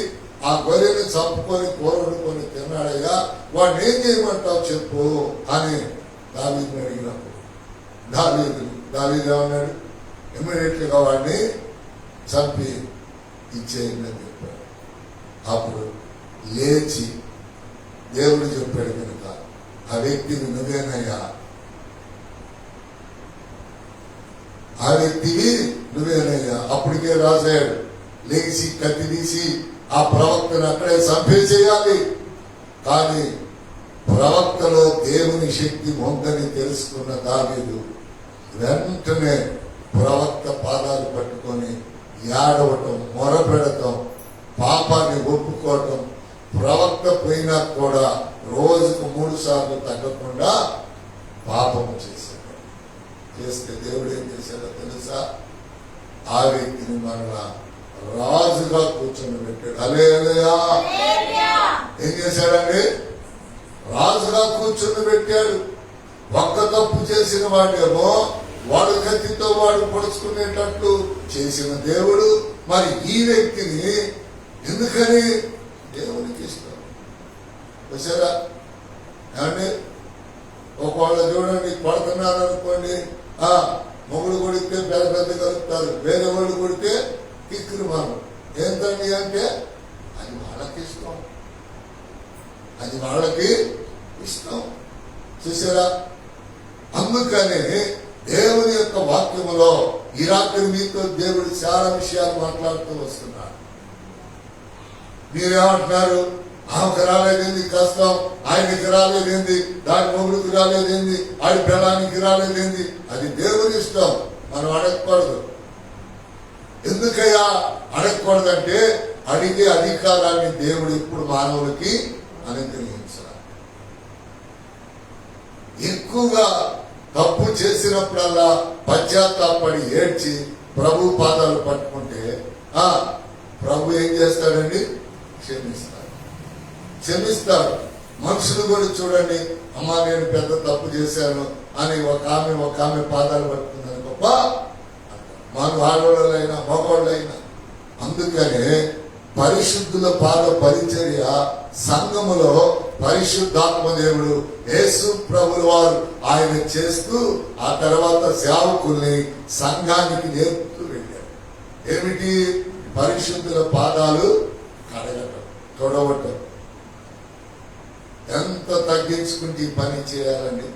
ఆ గొర్రెని చంపుకొని కూర వండుకొని తిన్నాడయ్యా, వాడిని ఏం చేయమంటావు చెప్పు అని దావీదుని అడిగినప్పుడు దావీదు ఏమన్నాడు? ఇమ్మీడియట్ గా వాడిని చంపి ఇచ్చేయండి అని చెప్పాడు. అప్పుడు లేచి దేవుడు చెప్పాడు కనుక ఆ వ్యక్తిని నువ్వేనయ్యా, ఆ వ్యక్తివి నువ్వేనయ్యా. అప్పటికే రాశాడు, లేచి కత్తి తీసి ఆ ప్రవక్తను అక్కడే చంపేసేయాలి. కానీ ప్రవక్తలో దేవుని శక్తి ఉందని తెలుసుకున్న దావీదు వెంటనే ప్రవక్త పాదాలు పట్టుకొని ఏడవటం, మొరపెడటం, పాపాన్ని ఒప్పుకోవటం, ప్రవక్త పోయినా కూడా రోజుకు 3 సార్లు తగ్గకుండా పాపము చేశాడు. చేస్తే దేవుడు ఏం చేశాడో తెలుసా? ఆ వ్యక్తిని మరలా రాజుగా కూర్చొని పెట్టాడు. హల్లెలూయా! ఏం చేశాడండి? రాజుగా కూర్చొని పెట్టాడు. ఒక్క తప్పు చేసిన వాడేమో వాడు కత్తితో వాడు పొడుచుకునేటట్లు చేసిన దేవుడు మరి ఈ వ్యక్తిని ఎందుకని? దేవునికి ఇష్టం. వచ్చారా ఏమండి? ఒకవేళ చూడండి, కొడుతున్నారు అనుకోండి, మొగుడు కొడితే పెద్ద పెద్ద కలుపుతారు, వేరే వాళ్ళు కొడితే కిక్కులు మనం. ఏంటండి అంటే అది వాళ్ళకి ఇష్టం, అది వాళ్ళకి ఇష్టం. చూసారా? అందుకని దేవుని యొక్క వాక్యములో ఈ రాత్రి మీతో దేవుడు చాలా విషయాలు మాట్లాడుతూ వస్తున్నాడు. మీరేమంటున్నారు? ఆమెకు రాలేదేంది కష్టం, ఆయనకి రాలేదేంది, దాని మొగుడికి రాలేదేంది, ఆడి పిల్లానికి రాలేదేంది? అది దేవుని ఇష్టం, మనం అడగకూడదు. ఎందుకయ్యా అడగకూడదంటే అడిగే అధికారాన్ని దేవుడు ఇప్పుడు మానవులకి అనుగ్రహించాలి. ఎక్కువగా తప్పు చేసినప్పుడల్లా పశ్చాత్తాపడి ఏడ్చి ప్రభు పాదాలు పట్టుకుంటే ప్రభు ఏం చేస్తాడండి? క్షమిస్తాడు. మనుషులు కూడా చూడండి, అమ్మా నేను పెద్ద తప్పు చేశాను అని ఒక ఆమె పాదాలు పట్టుకుందని గొప్ప మన ఆడవాళ్ళైనా మగవాళ్ళైనా. అందుకనే పరిశుద్ధుల పాద పరిచర్య సంఘములో పరిశుద్ధాత్మ దేవుడు యేసు ప్రభుల వారు ఆయన చేస్తూ ఆ తర్వాత సేవకుల్ని సంఘానికి నేర్పుతూ వెళ్ళారు. ఏమిటి? పరిశుద్ధుల పాదాలు కడగటం, తొడవటం. ఎంత తగ్గించుకుంటే ఈ పని చేయాలండి?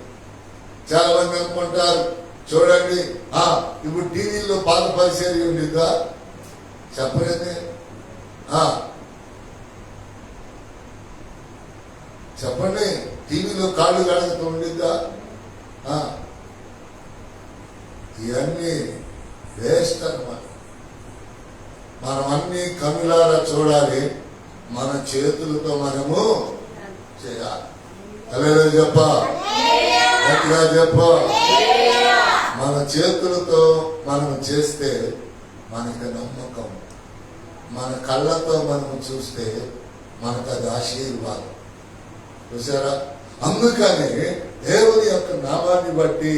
చాలా మంది అనుకుంటారు, చూడండి ఇప్పుడు టీవీలో పాద పరిచర్య ఉండిద్దా? చెప్పలేదే. చెప్పండి, టీవీలో కాళ్ళు కడుగుతూ ఉండిద్దా? ఇవన్నీ వేస్ట్ అన్నమాట. మనం అన్ని కనులారా చూడాలి, మన చేతులతో మనము చేయాలి. హల్లెలూయా చెప్ప, గట్టిగా చెప్ప. మన చేతులతో మనం చేస్తే మనకి నమ్మకం, మన కళ్ళతో మనం చూస్తే మనకు అది ఆశీర్వాదం. చూసారా? అందుకని దేవుని యొక్క నామాన్ని బట్టి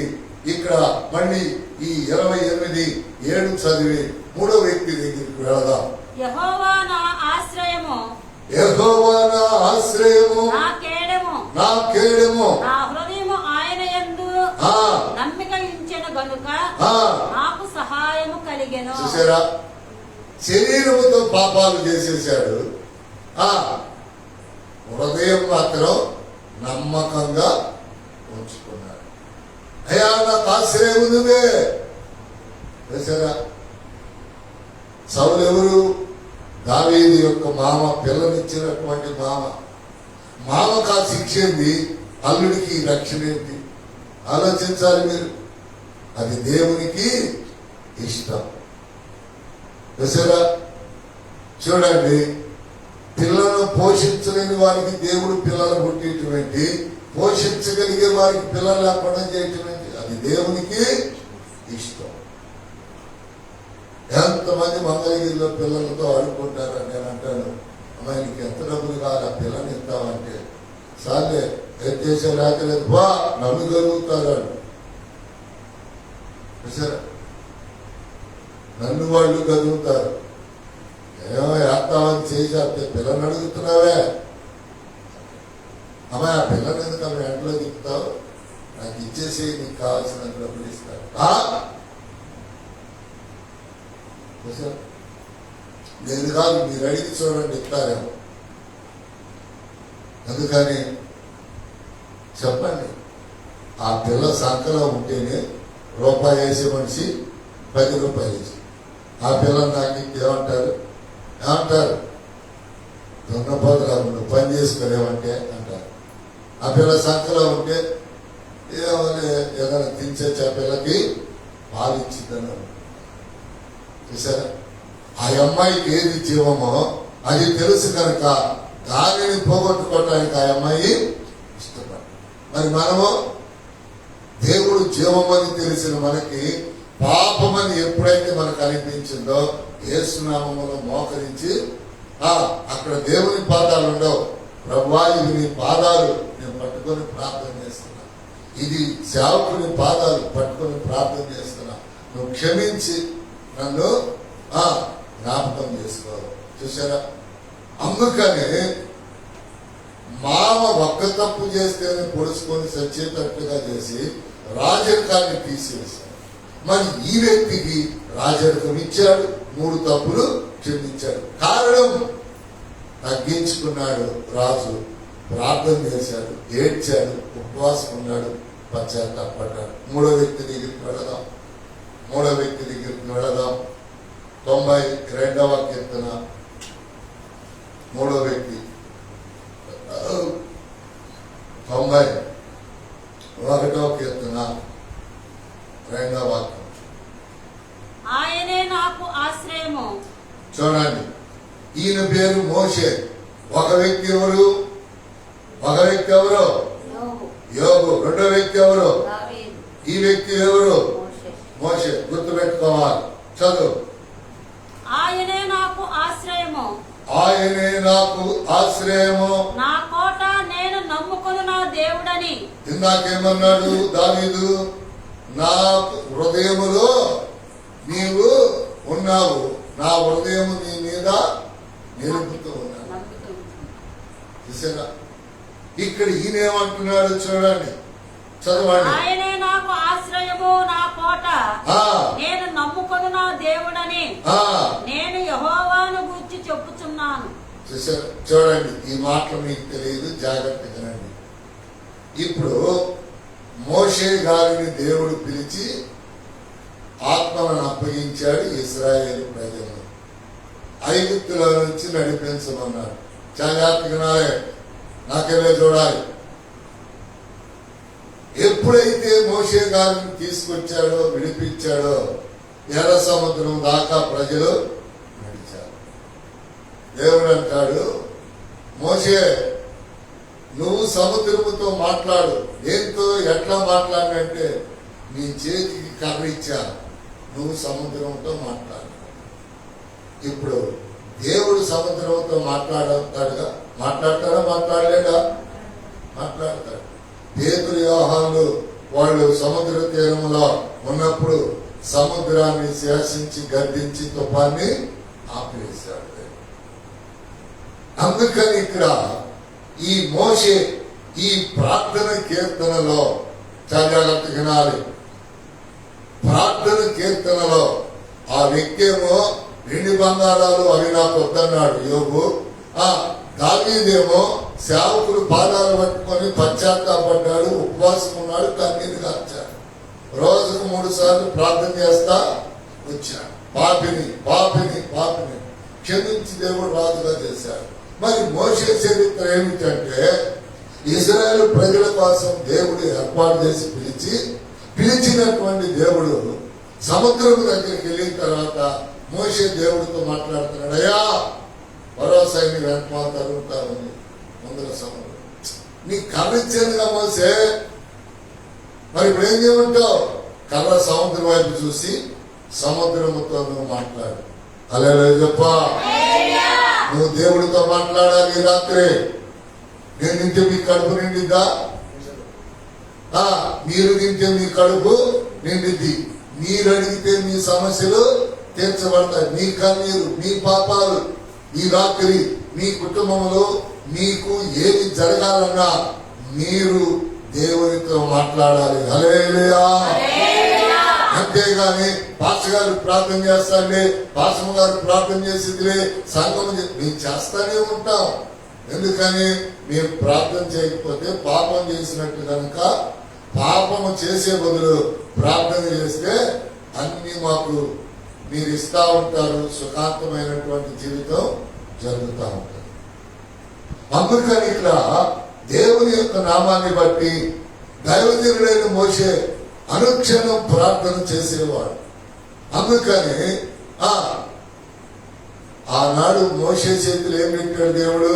ఇక్కడ మళ్ళీ ఈ 28:7 చదివి 3వ వ్యక్తి దగ్గరికి వెళదాం. యెహోవా నా ఆశ్రయము, యెహోవా నా ఆశ్రయము, నా కేడము, నా కేడము, నా హృదయము ఆయన యందు నమ్మిక ఉంచెను గనుక నాకు సహాయము కలిగెను. చూసారా? శరీరముతో పాపాలు చేసేసాడు, హృదయం మాత్రం నమ్మకంగా ఉంచుకున్నాడు. అయ్యా నాకు ఆశ్రయం నువ్వే. చూసారా? సౌలు ఎవరు? దావీదు యొక్క మామ, పిల్లనిచ్చినటువంటి మామకు ఆ శిక్ష ఏంది, అల్లుడికి రక్షణ ఏంటి? ఆలోచించాలి మీరు. అది దేవునికి ఇష్టం. చూసారా? చూడండి, పిల్లలను పోషించలేని వారికి దేవుడు పిల్లలు పుట్టేటువంటి, పోషించగలిగే వారికి పిల్లలు లేకుండా చేయటువంటి, అది దేవునికి ఇష్టం. ఎంతమంది మంగళగిరిలో పిల్లలతో ఆడుకుంటారని నేను అంటాను, అమ్మాయికి ఎంత డబ్బులు కావాలి, ఆ పిల్లని ఇస్తామంటే సార్లే ఎత్తేసే లేకలేదు, బా నన్ను కలుగుతారు. చూసారా? నన్ను వాళ్ళు కదులుతారు. ఏమో వేస్తామని చేసేస్తే పిల్లల్ని అడుగుతున్నావే. అమ్మాయి ఆ పిల్లలు ఎందుకు అమ్మ ఎండలో దిక్కుతావు, నాకు ఇచ్చేసి నీకు కావాల్సిన డబ్బులు ఇస్తాను. నేను కాదు, మీరు అడిగి చూడండి ఇస్తారేమో. అందుకని చెప్పండి, ఆ పిల్ల సంఖలో ఉంటేనే రూపాయి వేసే మనిషి 10 రూపాయలు వేసి ఆ పిల్లలు నాకు ఏమంటారు దొంగపోతులా నువ్వు పని చేసుకోలేమంటే అంటారు. ఆ పిల్ల సంఖలో ఉంటే ఏదైనా తినిచే ఆ పిల్లకి పాలు ఇచ్చిందని చూసారా. ఆ అమ్మాయికి ఏది జీవమో అది తెలుసు కనుక దానిని పోగొట్టుకోవటానికి ఆ అమ్మాయి ఇష్టపడ. మరి మనము దేవుడు జీవమని తెలిసిన మనకి పాపమని ఎప్పుడైతే మనకు అనిపించిందో యేసునామములో మోకరించి అక్కడ దేవుని పాదాలు ఉండవు. ప్రభువా ఇవి నీ పాదాలు నేను పట్టుకొని ప్రార్థన చేస్తున్నా, ఇది సేవకుని పాదాలు పట్టుకొని ప్రార్థన చేస్తున్నా, నువ్వు క్షమించి నన్ను జ్ఞాపకం చేసుకో. చూసారా, అందుకని మామ ఒక్క తప్పు చేస్తేనే పొడుచుకొని సచ్చేటట్టుగా చేసి రాజరికాన్ని తీసివేశాడు. మరి ఈ వ్యక్తికి రాజరికం ఇచ్చాడు, 3 తప్పులు క్షమించాడు. కారణం తగ్గించుకున్నాడు. రాజు ప్రార్థన చేశాడు, ఏడ్చాడు, ఉపవాసం ఉన్నాడు, పశ్చాత్తాపడ్డాడు. 3వ వ్యక్తి దగ్గరికి వెళదాం. 92వ కీర్తన 3వ వ్యక్తి 91వ కీర్తన 2వ వాక్యం. ఆయనే నాకు ఆశ్రయము. చూడండి, ఈయన పేరు మోషే. ఒక వ్యక్తి ఎవరు? యోబు. 2వ వ్యక్తి ఎవరు? ఈ వ్యక్తి ఎవరు? మోషే. గుర్తుపెట్టుకోవాలి. చదువు. ఆయనే నాకు ఆశ్రయము. నా కోట, నేను నమ్ముకుని నా దేవుడని. ఇందాకేమన్నాడు దావీదు? నా హృదయములో నీవు ఉన్నావు, నా హృదయము నీ మీద నిలుపుతూ ఉన్నాను. చూసారా, ఇక్కడ ఈయనేమంటున్నాడు చూడండి, చదవండి. ఆయనే నాకు ఆశ్రయము, నా కోట, నేను నమ్ముకుని నా దేవుడని నేను యెహోవాను గూర్చి చెప్పుచున్నాను. చూసారా, చూడండి, ఈ మాటలు మీకు తెలియదు, జాగ్రత్తగా వినండి. ఇప్పుడు మోషే గారిని దేవుడు పిలిచి ఆత్మలను అప్పగించాడు ఇశ్రాయేలు ప్రజలను. ఐగుప్తుల నుంచి నడిపించమన్నాడు. జాగ్రత్తగా నాకేమే చూడాలి. ఎప్పుడైతే మోషే గారిని తీసుకొచ్చాడో, విడిపించాడో, ఎర్ర సముద్రం దాకా ప్రజలు నడిచారు. దేవుడు అంటాడు, మోషే నువ్వు సముద్రముతో మాట్లాడు. దేంతో, ఎట్లా మాట్లాడినంటే నీ చేతికి కర్ర ఇచ్చా, నువ్వు సముద్రంతో మాట్లాడు. ఇప్పుడు దేవుడు సముద్రంతో మాట్లాడతాడుగా, మాట్లాడతాడా? మాట్లాడలేడా? మాట్లాడతాడు. పేతురు యోహాను వాళ్ళు సముద్ర తీరంలో ఉన్నప్పుడు సముద్రాన్ని శాసించి గద్దించి తుఫాన్ని ఆపివేశాడు. అందుకని ఇక్కడ ఈ మోషే ఈ ప్రార్థన కీర్తనలో జాగ్రత్తగా వినాలి. ప్రార్థన కీర్తనలో ఆ వ్యక్తి ఏమో 2 బంగారాలు అవి నాకు వద్దన్నాడు యోబు. దావీదేమో సేవకులు పాదాలు పట్టుకొని పశ్చాత్తాపడ్డాడు, ఉపవాసం ఉన్నాడు, కన్నీరు కార్చాడు. రోజుకు 3 సార్లు ప్రార్థన చేస్తా వచ్చాడు. పాపిని క్షమించి దేవుడు రాజుగా చేశాడు. మరి మోషే చరిత్ర ఏమిటంటే, ఇశ్రాయేలు ప్రజల కోసం దేవుడు ఏర్పాటు చేసి పిలిచినటువంటి దేవుడు సముద్రం దగ్గరికి వెళ్ళిన తర్వాత మోషే దేవుడితో మాట్లాడుతున్నాడు. అయ్యా, భరోసాయిని వెంటనే తరుగుతాను ముందర సముద్రం, నీ కర్ర ఇచ్చేందుగా మోసే. మరి ఇప్పుడు ఏం చేయమంటావు? కర్ర సముద్రం వైపు చూసి సముద్రముతో నువ్వు మాట్లాడు. హల్లెలూయా చెప్పా. నువ్వు దేవుడితో మాట్లాడాలి. రాత్రి నేను తింటే మీ కడుపు నిండిద్దా? మీరు తింటే మీ కడుపు నిండిద్ది. మీరు అడిగితే మీ సమస్యలు తీర్చబడతాయి. మీ కన్నీరు, మీ పాపాలు ఈ రాత్రి మీ కుటుంబంలో మీకు ఏది జరగాలన్నా మీరు దేవునితో మాట్లాడాలి. హల్లెలూయా. అంతేగాని పాస్టర్ గారు ప్రార్థన చేస్తాండి, పాస్టర్ గారు ప్రార్థన చేసిందిలే, సంఘం మేము చేస్తానే ఉంటాం. ఎందుకని మేము ప్రార్థన చేయకపోతే పాపం చేసినట్టు కనుక పాపము చేసే బదులు ప్రార్థన చేస్తే అన్ని మాకు మీరు ఇస్తా ఉంటారు, సుఖాంతమైనటువంటి జీవితం జరుగుతూ ఉంటుంది. అందుకని ఇక్కడ దేవుని యొక్క నామాన్ని బట్టి దైవజనుడైన మోషే అనుక్షణం ప్రార్థన చేసేవాడు. అందుకని ఆనాడు మోషే చేతులు ఏం పెట్టాడు దేవుడు?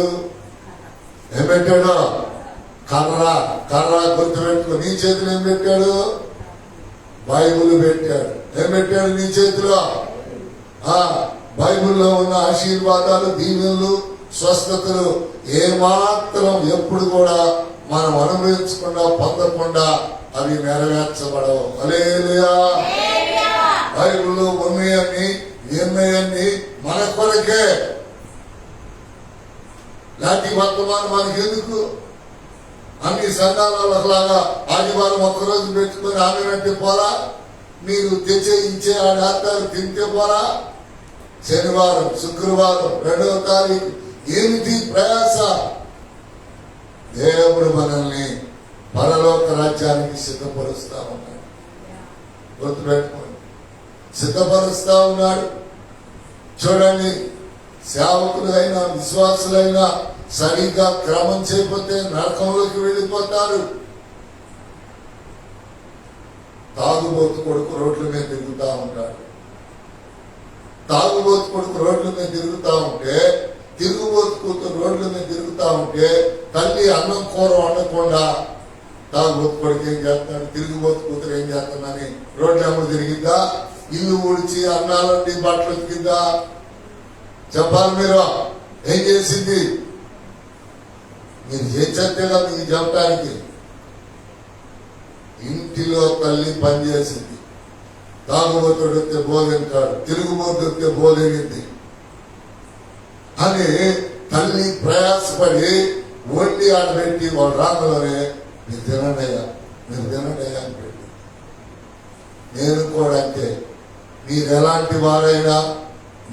ఏం పెట్టాడు? కర్ర గుర్తుపెట్టుకో. నీ చేతులు ఏం పెట్టాడు? బైబుల్ పెట్టాడు. ఏం పెట్టాడు నీ చేతిలో? బైబిల్లో ఉన్న ఆశీర్వాదాలు, దీవెనలు, స్వస్థతలు ఏమాత్రం ఎప్పుడు కూడా మనం అనుభవించకుండా పొందకుండా అవి నెరవేర్చబడవు. హల్లెలూయా. బైబిల్లో ఉన్నాయన్ని నిర్ణయాన్ని మన కొరకే. లాంటి వర్తమానం మనకి ఎందుకు? అన్ని సంఘాలలాగా ఆదివారం ఒక్కరోజు పెట్టుకుని ఆమెనంటే పోరా, మీరు తెచ్చే ఇచ్చే ఆడతారు తింటే పోరా, శనివారం శుక్రవారం 2వ తారీఖు ఏమిటి ప్రయాస? దేవుడు మనల్ని పరలోక రాజ్యానికి సిద్ధపరుస్తా ఉన్నాడు. గుర్తుపెట్టుకోండి, సిద్ధపరుస్తా ఉన్నాడు. చూడండి, సేవకులైనా విశ్వాసులైనా సరిగ్గా క్రమం చేయకపోతే నరకంలోకి వెళ్ళిపోతారు. తాగుబోతు కొడుకు రోడ్ల మీద తిరుగుతా ఉంటాడు. తాగుబోతు కొడుకు రోడ్ల మీద తిరుగుతా ఉంటే, తిరుగుబోతు కూతురు రోడ్ల మీద తిరుగుతా ఉంటే తల్లి అన్నం కూర వండకుండా తాగుబోతు కొడుకు ఏం చేస్తున్నాడు, తిరుగుబోతు కూతురు ఏం చేస్తున్నాని రోడ్ల ఏమో తిరిగిద్దా? ఇల్లు ఊడ్చి అన్నాలండి బట్టలు ఉతికిద్దా? చెప్పాలి. మీరు ఏం చేసింది? మీరు చేసేట్టుగా మీకు చెప్పడానికి ఇంటిలో తల్లి పనిచేసింది. తాగుబోతుడు వస్తే బోధింటాడు, తిరుగుబోతు వస్తే బోధింది అని తల్లి ప్రయాసపడి వండి ఆడబెట్టి వాడు రాకలోనే మీరు తినండియా, మీరు తినండియా అని పెట్టి. నేను కూడా అంటే మీరు ఎలాంటి వారైనా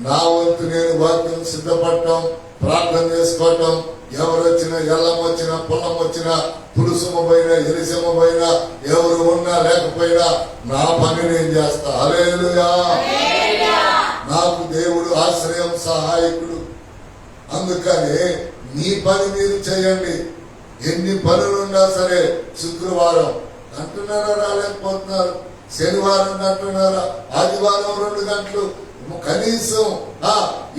నా వంతు నేను వాక్యం సిద్ధపడటం, ప్రార్థన చేసుకోవటం, ఎవరు వచ్చినా ఎల్లం వచ్చినా పొలం వచ్చినా పులుసుమ పోయినా ఎలిసమ పోయినా ఎవరు ఉన్నా లేకపోయినా నా పని నేను చేస్తా. హల్లెలూయా. నాకు దేవుడు ఆశ్రయం, సహాయకుడు. అందుకని మీ పని మీరు చేయండి. ఎన్ని పనులున్నా సరే శుక్రవారం అంటున్నారా రాలేకపోతున్నారు, శనివారం అంటున్నారా, ఆదివారం 2 గంటలు, కనీసం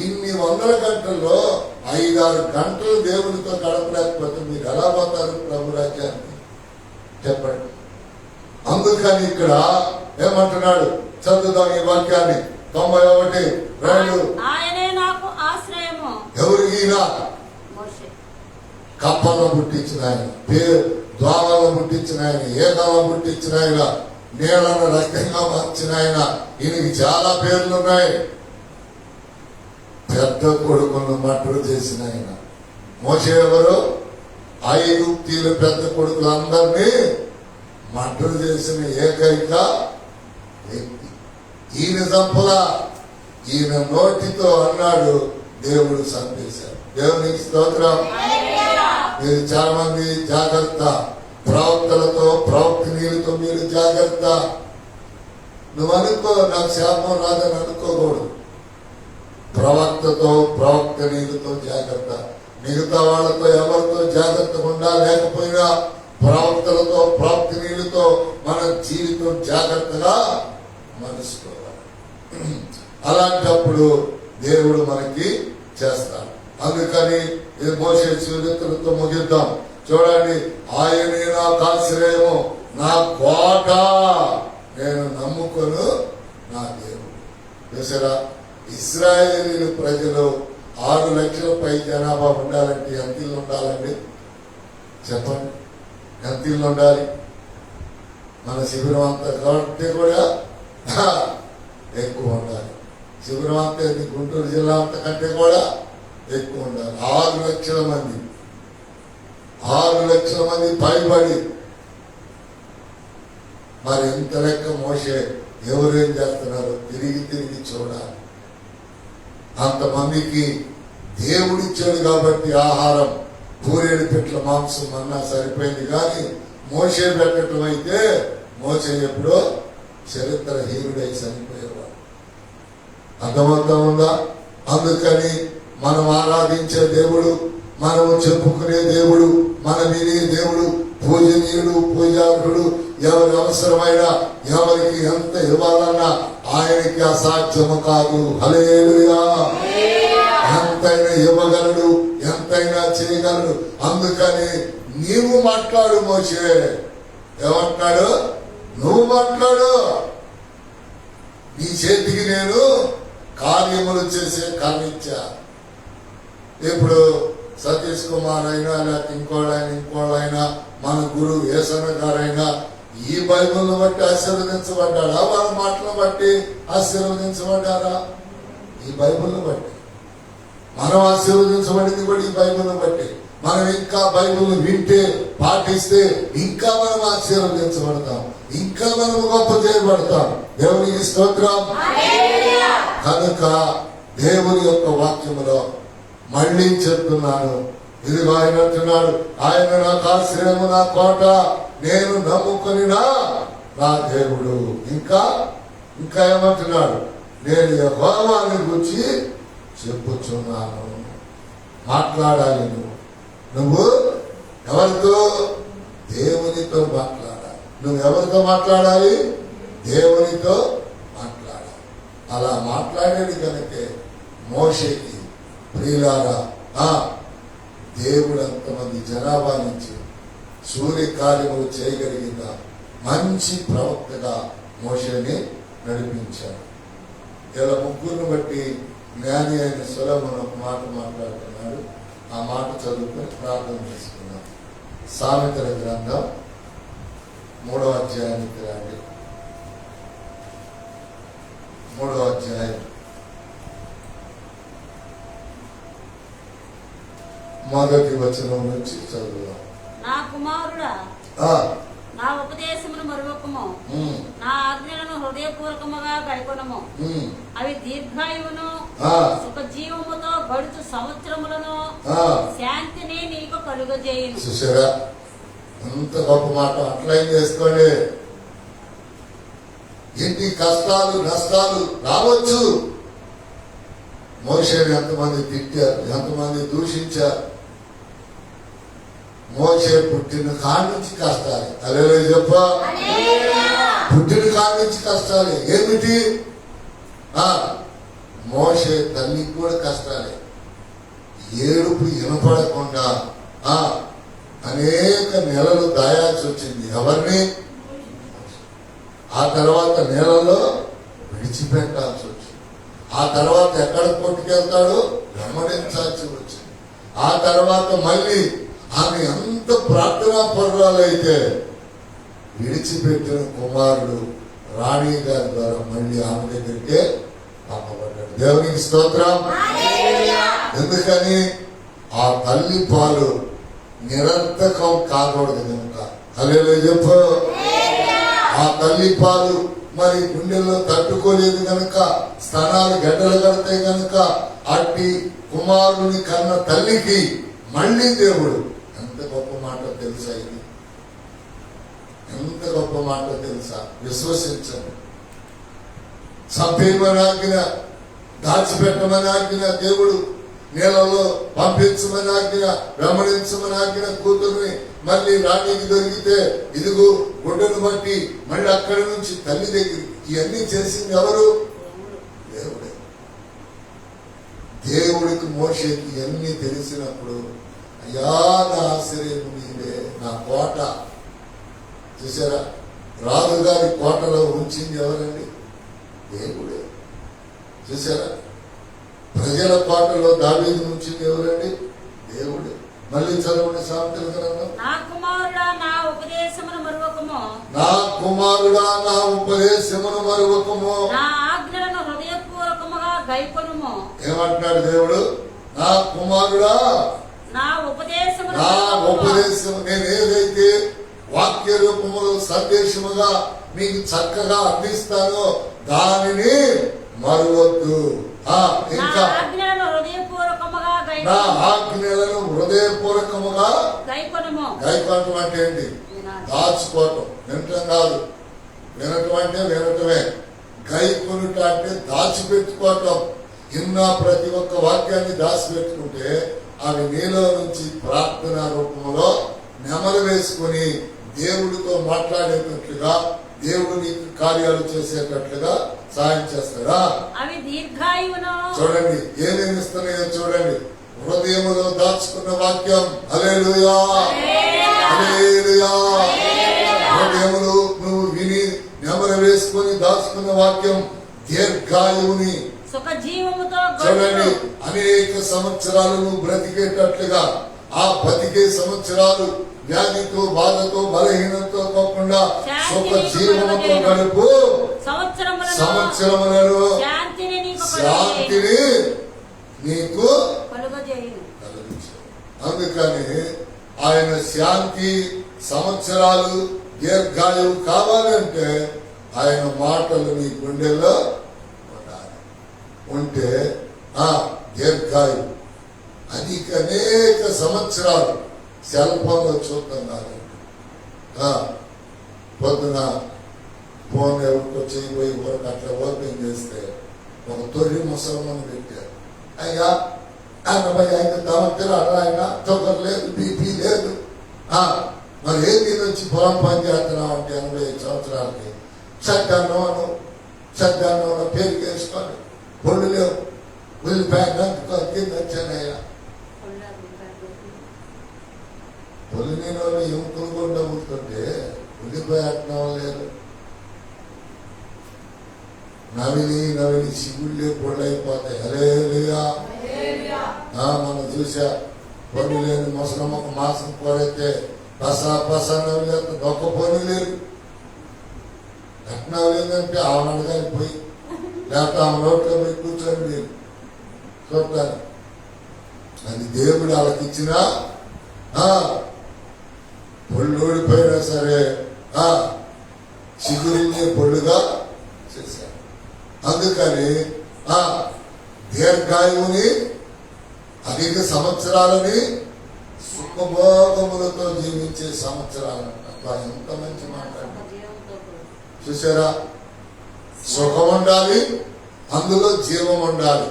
ఇన్ని 100 గంటల్లో 5-6 గంటలు దేవునితో గడపలేకపోతే మీరు ఎలా పోతారు ప్రభు రాజ్యానికి? చెప్పండి. అందుకని ఇక్కడ ఏమంటున్నాడు? చదువుదాం ఈ వాక్యాన్ని. 91:2. ఆయనే నాకు ఆశ్రయము. ఎవరికైనా కప్పలను పుట్టించిన ఆయన, ద్వారాలను పుట్టించిన ఆయన, ఏకాలను పుట్టించిన ఆయన, నీళ్లను రక్తంగా మార్చిన ఆయన. ఈయనకి చాలా పేర్లున్నాయి. పెద్ద కొడుకులను మర్డర్ చేసిన ఆయన. మోషే ఎవరు? ఐగుప్తీయుల పెద్ద కొడుకులందరినీ మర్డర్ చేసిన ఏకైక వ్యక్తి. ఈయన చంపలా, ఈయన నోటితో అన్నాడు, దేవుడు చంపేశాడు. దేవునికి స్తోత్రం. మీరు చాలా మంది జాగ్రత్త, ప్రవక్తలతో ప్రవక్తనీయులతో మీరు జాగ్రత్త. నువ్వు అనుకో నాకు శాపం రాదని అనుకోకూడదు. ప్రవక్తతో ప్రవక్తనీయులతో జాగ్రత్త. మిగతా వాళ్ళతో ఎవరితో జాగ్రత్తగా ఉండా లేకపోయినా ప్రవక్తలతో ప్రవక్తనీయులతో మన జీవితం జాగ్రత్తగా మలుసుకోవాలి. అలాంటప్పుడు దేవుడు మనకి చేస్తాడు. అందుకని ఇది మోషే చరిత్రతో ముగిద్దాం. చూడండి, ఆయనే నాకు ఆశ్రయము, నా కోట, నేను నమ్ముకొను నా దేవుడు. చూసారా, ఇశ్రాయేలీలు ప్రజలు 6 లక్షల పై జనాభా ఉండాలంటే ఎంత ఇల్లు ఉండాలండి? చెప్పండి, ఎంత ఇల్లు ఉండాలి? మన శిబిరం అంతా కాబట్టి కూడా ఎక్కువ ఉండాలి. శిబిరం అంతా గుంటూరు జిల్లా అంతకంటే కూడా ఎక్కువ ఉండాలి. 6 లక్షల మంది 6 లక్షల మంది పైబడి మరి ఇంత లెక్క మోసే ఎవరేం చేస్తున్నారో తిరిగి తిరిగి చూడాలి. అంతమందికి దేవుడిచ్చాడు కాబట్టి ఆహారం పూరేడు పెట్ల మాంసం అన్నా సరిపోయింది. కానీ మోసే పెట్టడం అయితే మోసే ఎప్పుడో చరిత్రహీనుడై చనిపోయేవాడు. అర్థమవుతా ఉందా? అందుకని మనం ఆరాధించే దేవుడు, మనము చెప్పుకునే దేవుడు, మన వినే దేవుడు, పూజనీయుడు, పూజారుడు, ఎవరి అవసరమైన ఎవరికి ఎంత ఇవ్వాలన్నా ఆయనకి అసాధ్యము కాదు. హల్లెలూయా! ఎంతైనా ఇవ్వగలడు, ఎంతైనా చేయగలడు. అందుకని నీవు మాట్లాడు మోసే. ఏమంటాడు? నువ్వు మాట్లాడు. నీ చేతికి నేను కార్యములు చేసే కర్మించా. ఇప్పుడు సతీష్ కుమార్ అయినా లేకపోతే ఇంకోళ్ళైనా మన గురువు యేసన్న గారైనా ఈ బైబిల్ని బట్టి ఆశీర్వదించబడ్డారా? వాళ్ళ మాటలను బట్టి ఆశీర్వదించబడ్డారా? ఈ బైబిల్ని బట్టి. మనం ఆశీర్వదించబడింది కూడా ఈ బైబిల్ని బట్టి. మనం ఇంకా బైబిల్ని వింటే పాటిస్తే ఇంకా మనం ఆశీర్వదించబడతాం, ఇంకా మనం గొప్ప చేయబడతాం. దేవునికి స్తోత్రం. కనుక దేవుని యొక్క వాక్యములో మళ్ళీ చెప్తున్నాను, ఇదిగో ఆయన అంటున్నాడు, ఆయన నాకు ఆశ్రయము, నా కోట, నేను నమ్ముకొని నా దేవుడు. ఇంకా ఏమంటున్నాడు? నేను యెహోవాని గురించి చెప్పుచున్నాను. మాట్లాడాలి. నువ్వు ఎవరితో? దేవునితో మాట్లాడాలి. నువ్వు ఎవరితో మాట్లాడాలి? దేవునితో మాట్లాడాలి. అలా మాట్లాడేది కనుకే మోషేకి ప్రియులారా దేవుడు అంతమంది జనాభా నుంచి సూర్య కార్యములు చేయగలిగిన మంచి ప్రవక్తగా మోషేని నడిపించాడు. ఇలా ముగ్గురిని బట్టి జ్ఞాని అయిన సొలొమోను ఒక మాట మాట్లాడుతున్నాడు. ఆ మాట చదువుకొని ప్రార్థన చేసుకున్నాం. సామెతల గ్రంథం 3వ అధ్యాయానికి రండి. 3వ అధ్యాయం మొదటి వచనం నుంచి చదువుదాం. నా కుమారుడా, నా ఉపదేశమును మరువకము, నా ఆజ్ఞలను హృదయపూర్వకముగా గైకొనుము. అవి దీర్ఘాయువును సుఖజీవముతో గడుచు సంవత్సరములను శాంతిని నీకు కలుగజేయును. చూసారా ఎంత గొప్ప మాట. అట్లయిన చేసుకోండి. ఎన్ని కష్టాలు నష్టాలు రావచ్చు. మోషేని ఎంతమంది తిట్టారు, ఎంతమంది దూషించారు. మోషే పుట్టిన కాడి నుంచి కష్టాలే. హల్లెలూయా చెప్ప. పుట్టిన కాడి నుంచి కష్టాలే. ఏమిటి? మోషే తల్లికి కూడా కష్టాలే. ఏడుపు వినపడకుండా అనేక నెలలు దాయాల్సి వచ్చింది. ఎవరిని? ఆ తర్వాత నెలలో విడిచిపెట్టాల్సి వచ్చింది. ఆ తర్వాత ఎక్కడ కొట్టుకెళ్తాడో వెంబడించాల్సి వచ్చింది. ఆ తర్వాత మళ్ళీ ఆమె ఎంత ప్రార్థనా పరురాలైతే విడిచిపెట్టిన కుమారుడు రాణి గారి ద్వారా మళ్ళీ ఆమె దగ్గరికే పంపబడ్డాడు. దేవునికి స్తోత్రం. ఎందుకని? ఆ తల్లి పాలు నిరంతకం కాకూడదు కనుక. హల్లెలూయా చెప్పు. ఆ తల్లి పాలు మరి గుండెల్లో తట్టుకోలేదు కనుక, స్తనాలు గడ్డలు కడతాయి కనుక, అట్టి కుమారుని కన్న తల్లికి మళ్ళీ దేవుడు ఎంత గొప్ప మాట తెలుసా? ఇది ఎంత గొప్ప మాట తెలుసా? విశ్వసించండి. చంపేయమని ఆజ్ఞ, దాచిపెట్టమని ఆజ్ఞ దేవుడు, నీళ్ళలో పంపించమని ఆజ్ఞ, వెంబడించమని ఆజ్ఞ, కూతుర్ని మళ్ళీ రాణికి దొరికితే ఇదిగో గుడ్డను బట్టి మళ్ళీ అక్కడి నుంచి తల్లి దగ్గరికి. ఇవన్నీ చేసింది ఎవరు? దేవుడే. దేవుడికి మోషేకి ఇవన్నీ తెలిసినప్పుడు, అయ్యా నా ఆశ్రయం నీవే, నా కోట. చూసారా? రాజుగారి కోటలో ఉంచింది ఎవరండి? దేవుడే. చూసారా? ప్రజల కోటలో దావీదు ఉంచింది ఎవరండి? దేవుడే. మళ్ళీ చదవండి సామెతల గ్రంథం. నా కుమారుడా నా ఉపదేశమును మరువకము, నా కుమారుడా నా ఉపదేశమును మరువకము, నా ఆజ్ఞలను హృదయపూర్వకముగా గైకొనుము. ఏమంటున్నాడు దేవుడు? నా కుమారుడా నా ఉపదేశమును నా ఉపదేశం నేను ఏదైతే వాక్య రూపములో సందేశముగా మీకు చక్కగా అందిస్తానో దానిని మరవద్దు. ఇంకా నా ఆజ్ఞలను హృదయపూర్వకముగా నా ఆజ్ఞలను హృదయపూర్వకముగా గైకొనుము. గైకొనటం అంటే ఏంటి? దాచుకోవటం. వినటం కాదు. వినటం అంటే వినటమే. గైకొనుట అంటే దాచిపెట్టుకోవటం. ఇన్న ప్రతి ఒక్క వాక్యాన్ని దాచిపెట్టుకుంటే అవి నీలో నుంచి ప్రార్థన రూపంలో నెమరు వేసుకుని దేవుడితో మాట్లాడేటట్లుగా, దేవుడు నీకు కార్యాలు చేసేటట్లుగా సాయం చేస్తాడా? అవి దీర్ఘాయువును. చూడండి ఏమేమి ఇస్తున్నాయో చూడండి. హృదయములో దాచుకున్న వాక్యం. హల్లెలూయా, హల్లెలూయా. హృదయములో నువ్వు విని నెమరు వేసుకుని దాచుకున్న వాక్యం దీర్ఘాయువుని. సుఖజీవముతో చూడండి అనేక సంవత్సరాలు నువ్వు బ్రతికేటట్లుగా, ఆ బతికే సంవత్సరాలు వ్యాధితో, బాధతో, బలహీనతో కాకుండా సుఖ జీవనంతో గడుపు సంవత్సరములను శాంతిని నీకు కలుగజేయును. అందుకని ఆయన శాంతి సంవత్సరాలు దీర్ఘాయువు కావాలంటే ఆయన మాటలు నీ గుండెల్లో ఉంటే దీర్ఘాయువు. అది అనేక సంవత్సరాలు సెల్ ఫోన్లో చూద్దాం కాదు. పొద్దున ఫోన్ ఎవరికో చేయబోయి వరకు అట్లా ఓపెన్ చేస్తే ఒక తొలి ముసలమ్మని పెట్టారు. అయ్యా 85 సంవత్సరాలు ఆయన షుగర్ లేదు, బీపీ లేదు. మరి ఏంటి నుంచి పొలం పని చేస్తున్నాం అంటే 85 సంవత్సరాలకి సద్దాన్నం పేరు వేసుకోండి, పొళ్ళు లేవు, ఉల్లిపాయ కింద వచ్చానయ్యా. పొలి నేను ఎముకలు కూడా ఉంటుంటే ఉల్లిపాయ అట్నం లేదు. నవిలి సిగుళ్ళే పొళ్ళు అయిపోతాయి. హల్లెలూయా. మనం చూసా పొన్ను లేని ముసలమ్మ ఒక మాసం కోరైతే పస నవ్వులు ఒక్క పొన్ను లేదు. అట్నం లేదంటే ఆమె అడగాలి పోయి, లేకపోతే ఆమె రోడ్లో పోయి కూర్చొని మీరు చూడటాను. అది దేవుడు వాళ్ళకి ఇచ్చిన పొళ్ళు ఓడిపోయినా సరే చిగురుల్ని పొళ్ళుగా చేశారు. అందుకని దీర్ఘాయువుని, అధిక సంవత్సరాలని, సుఖభోగములతో జీవించే సంవత్సరాలంట. ఎంత మంచి మాట్లాడారు చూసారా? సుఖం ఉండాలి, అందులో జీవం ఉండాలి.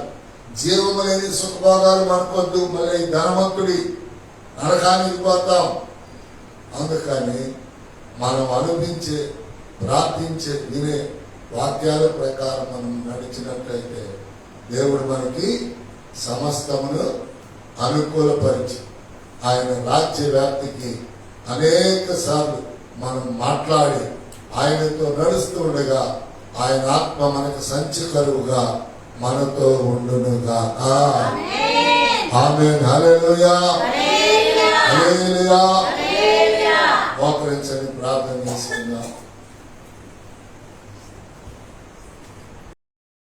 జీవం అనేది సుఖభోగాలు మనకొద్దు. మళ్ళీ ధనవంతుడి నరకానికి పోతాం. అందుకని మనం అనిపించే, ప్రార్థించే, వినే వాక్యాల ప్రకారం మనం నడిచినట్లయితే దేవుడు మనకి సమస్తమును అనుకూలపరిచి ఆయన రాజ్య వ్యాప్తికి అనేక సార్లు మనం మాట్లాడి ఆయనతో నడుస్తూ ఉండగా ఆయన ఆత్మ మనకు సంచకరువుగా మనతో ఉండునుగా. ఆమేన్. హల్లెలూయా, హల్లెలూయా. మోకరించండి, ప్రార్థన చేసుకుందాం.